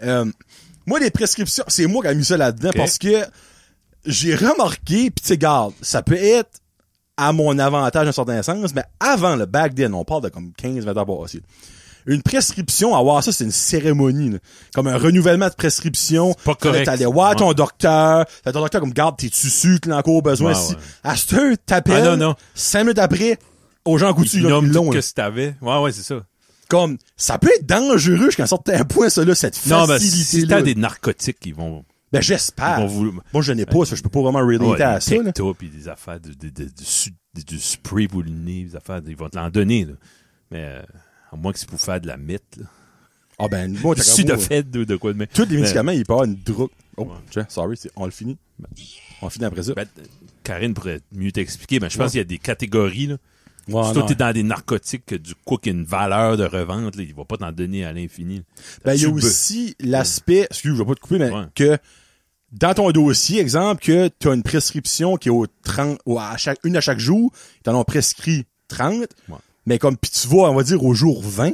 Moi, les prescriptions, c'est moi qui ai mis ça là-dedans parce que j'ai remarqué, pis tu sais, garde, ça peut être à mon avantage dans un certain sens, mais avant le back then, on parle de comme 15-20 ans passés. Une prescription, avoir ça, c'est une cérémonie, là. Comme un renouvellement de prescription. Pas correct. T'allais voir ton docteur. Ton docteur comme, garde, t'es-tu sûr que t'as encore besoin? Si, à cette heure, t'appelles. non. 5 minutes après, aux gens coutus, ils l'ont. Tout que t'avais. Ouais, c'est ça. Comme, ça peut être dangereux jusqu'à un certain point, ça, là, cette facilité-là. Non, ben, si t'as des narcotiques, ils vont... Ben, j'espère. Moi, je n'ai pas ça. Je peux pas vraiment relater à ça, là. Puis des affaires du spray pour le nez, des affaires, ils vont te l'en donner, là. Mais, à moins que c'est pour faire de la mythe, là. Ah, ben, moi, t'as Sudafed de quoi de même. Tous les médicaments, ils parlent une drogue. Oh, tiens, sorry, on le finit. On le finit après ça. Ben, Karine pourrait mieux t'expliquer, mais je pense qu'il y a des catégories, là. Ouais, si toi, t'es dans des narcotiques, du coup, qui a une valeur de revente, là, il va pas t'en donner à l'infini. Ben, il y a aussi l'aspect, excuse, je vais pas te couper, mais que, dans ton dossier, exemple, que tu as une prescription qui est à chaque jour, ils t'en ont prescrit 30, mais comme, pis tu vas, on va dire, au jour 20,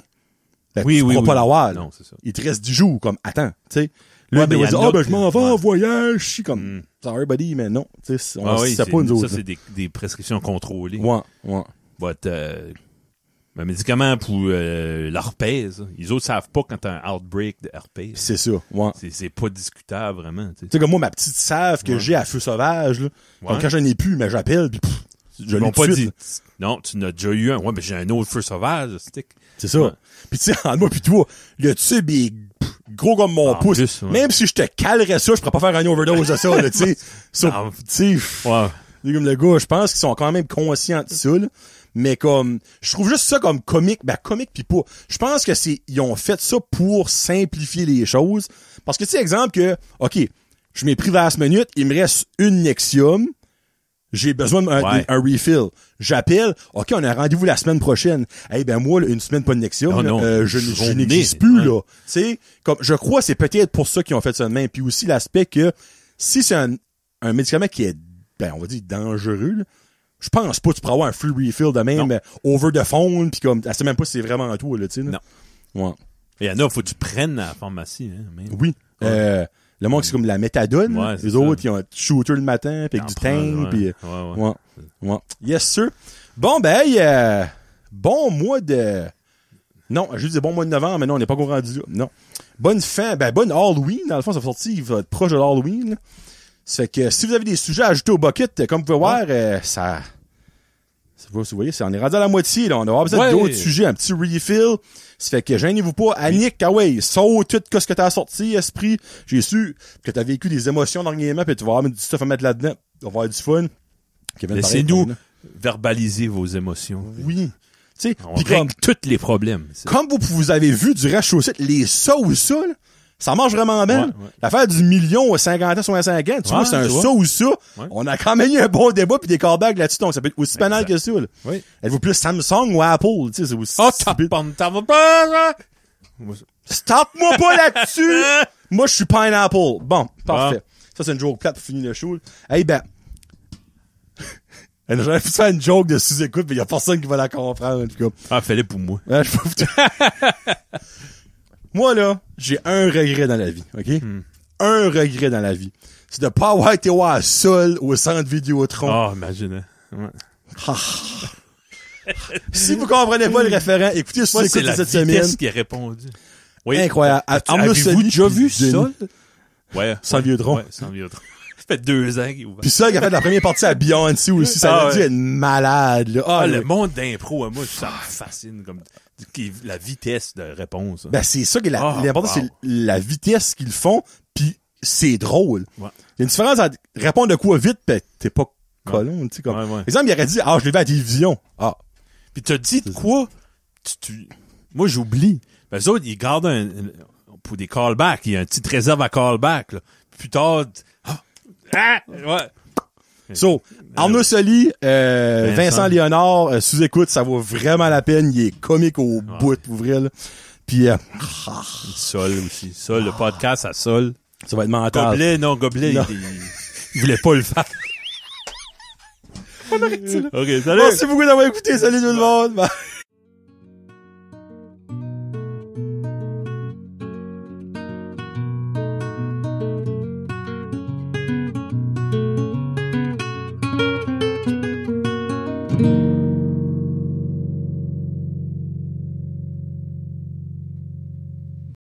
ben, tu pourras pas l'avoir. Non, c'est ça. Il te reste 10 jours, comme, attends, tu sais. Là, ben, il va dire, je m'en vais en voyage, je suis comme, sorry, buddy, mais non, tu sais, c'est pas nous autres. Ça, c'est des prescriptions contrôlées. Ouais. But, un médicament pour l'herpès, les autres savent pas quand t'as un outbreak de herpès. C'est ça, ouais. C'est pas discutable, vraiment. Tu sais, comme moi, ma petite salve que j'ai à feu sauvage, là, quand j'en ai plus, mais j'appelle, pis je l'ai pas dit. Non, tu n'as déjà eu un. Ouais, mais j'ai un autre feu sauvage, stick. C'est ça. Ouais. Pis tu sais, entre moi pis toi, le tube est gros comme mon pouce. Plus, même si je te calerais ça, je pourrais pas faire un overdose de ça, là, tu sais. Tu sais, comme le gars, je pense qu'ils sont quand même conscients de ça, là. Mais comme, je trouve juste ça comme comique, comique pis pas. Je pense que ils ont fait ça pour simplifier les choses. Parce que, tu sais, exemple que, OK, je m'ai pris 20 minutes, il me reste une Nexium, j'ai besoin d'un refill. J'appelle, OK, on a un rendez-vous la semaine prochaine. Eh ben, moi, une semaine pas de Nexium, je n'existe plus, là. Tu sais, comme, je crois que c'est peut-être pour ça qu'ils ont fait ça de même. Puis aussi l'aspect que, si c'est un médicament qui est, on va dire, dangereux, là, je pense pas que tu pourras avoir un free refill de même, mais over the phone, pis comme, elle sait même pas si c'est vraiment toi, là, tu sais, là. Non. Ouais. Il y en a, faut que tu prennes à la pharmacie, hein, même. Oui. Ouais. Le monde, c'est comme la méthadone. Ouais, les autres, ils ont un shooter le matin, pis avec du train, pis, ouais. Yes, sir. Bon, bon mois de, non, je dis bon mois de novembre, mais non, on n'est pas encore rendu là. Non. Bonne fin, bonne Halloween. Dans le fond, ça va sortir, il va être proche de l'Halloween, là. Ça fait que si vous avez des sujets à ajouter au bucket, comme vous pouvez voir, ça Vous voyez, on est rendu à la moitié, là. On va avoir besoin d'autres sujets, un petit refill. Ça fait que gênez-vous pas. Annick, saute tout ce que t'as sorti, esprit. J'ai su que t'as vécu des émotions dernièrement, pis tu vas avoir du stuff à mettre là-dedans. On va avoir du fun. Laissez-nous verbaliser vos émotions. Oui. Tu sais, on règle tous les problèmes. Comme vous avez vu du rez-de-chaussée, les ça ou ça, là, ça marche vraiment bien. Ouais. L'affaire du million à 50 ans, 65 ans, tu vois, c'est un ça ou ça. Ouais. On a quand même eu un bon débat pis des callbacks là-dessus, donc ça peut être aussi banal que ça, là. Oui. Êtes-vous plus Samsung ou Apple, tu sais, c'est aussi... Stop-moi pas là-dessus! Moi, je suis Pineapple. Bon, parfait. Ça, c'est une joke plate pour finir le show. Hey, ben... J'aurais pu faire une joke de sous-écoute, mais y a personne qui va la comprendre, en tout cas. Ah, fais-le pour moi. Moi, là, j'ai un regret dans la vie, OK? Un regret dans la vie. C'est de pas avoir été voir seul au centre Vidéotron. Ah, imagine. Ouais. Si vous comprenez pas le référent, écoutez ce c'est la cette semaine. Qui a répondu. Oui. Incroyable. Avez-vous déjà vu ça? Ouais. Sans Vidéotron. Ouais, sans Vidéotron. Ça fait 2 ans qu'il ouvre. Puis ça, qui a fait la première partie à Beyoncé aussi, ça a dû être malade, là. Le monde d'impro, moi, ça me fascine, comme, la vitesse de réponse. Ben, c'est ça que l'important, c'est la vitesse qu'ils font, puis c'est drôle. Ouais. Il y a une différence entre répondre de quoi vite, pis t'es pas colon, tu sais, comme. Par exemple, il aurait dit, je l'ai vu à la télévision. Puis t'as dit de quoi? Moi, j'oublie. Ben, eux autres, ils gardent pour des callbacks, il y a un petit réserve à callback, là. Plus tard, ouais. So, Arnaud Soli, Vincent Léonard, sous-écoute, ça vaut vraiment la peine. Il est comique au bout, pour vrai, là. Puis, Sol aussi. Sol, le podcast à Sol. Ça va être mental. Gobelet, il voulait pas le faire. On arrête ça, là. OK, salut. Merci beaucoup d'avoir écouté. Salut tout le monde. Bye.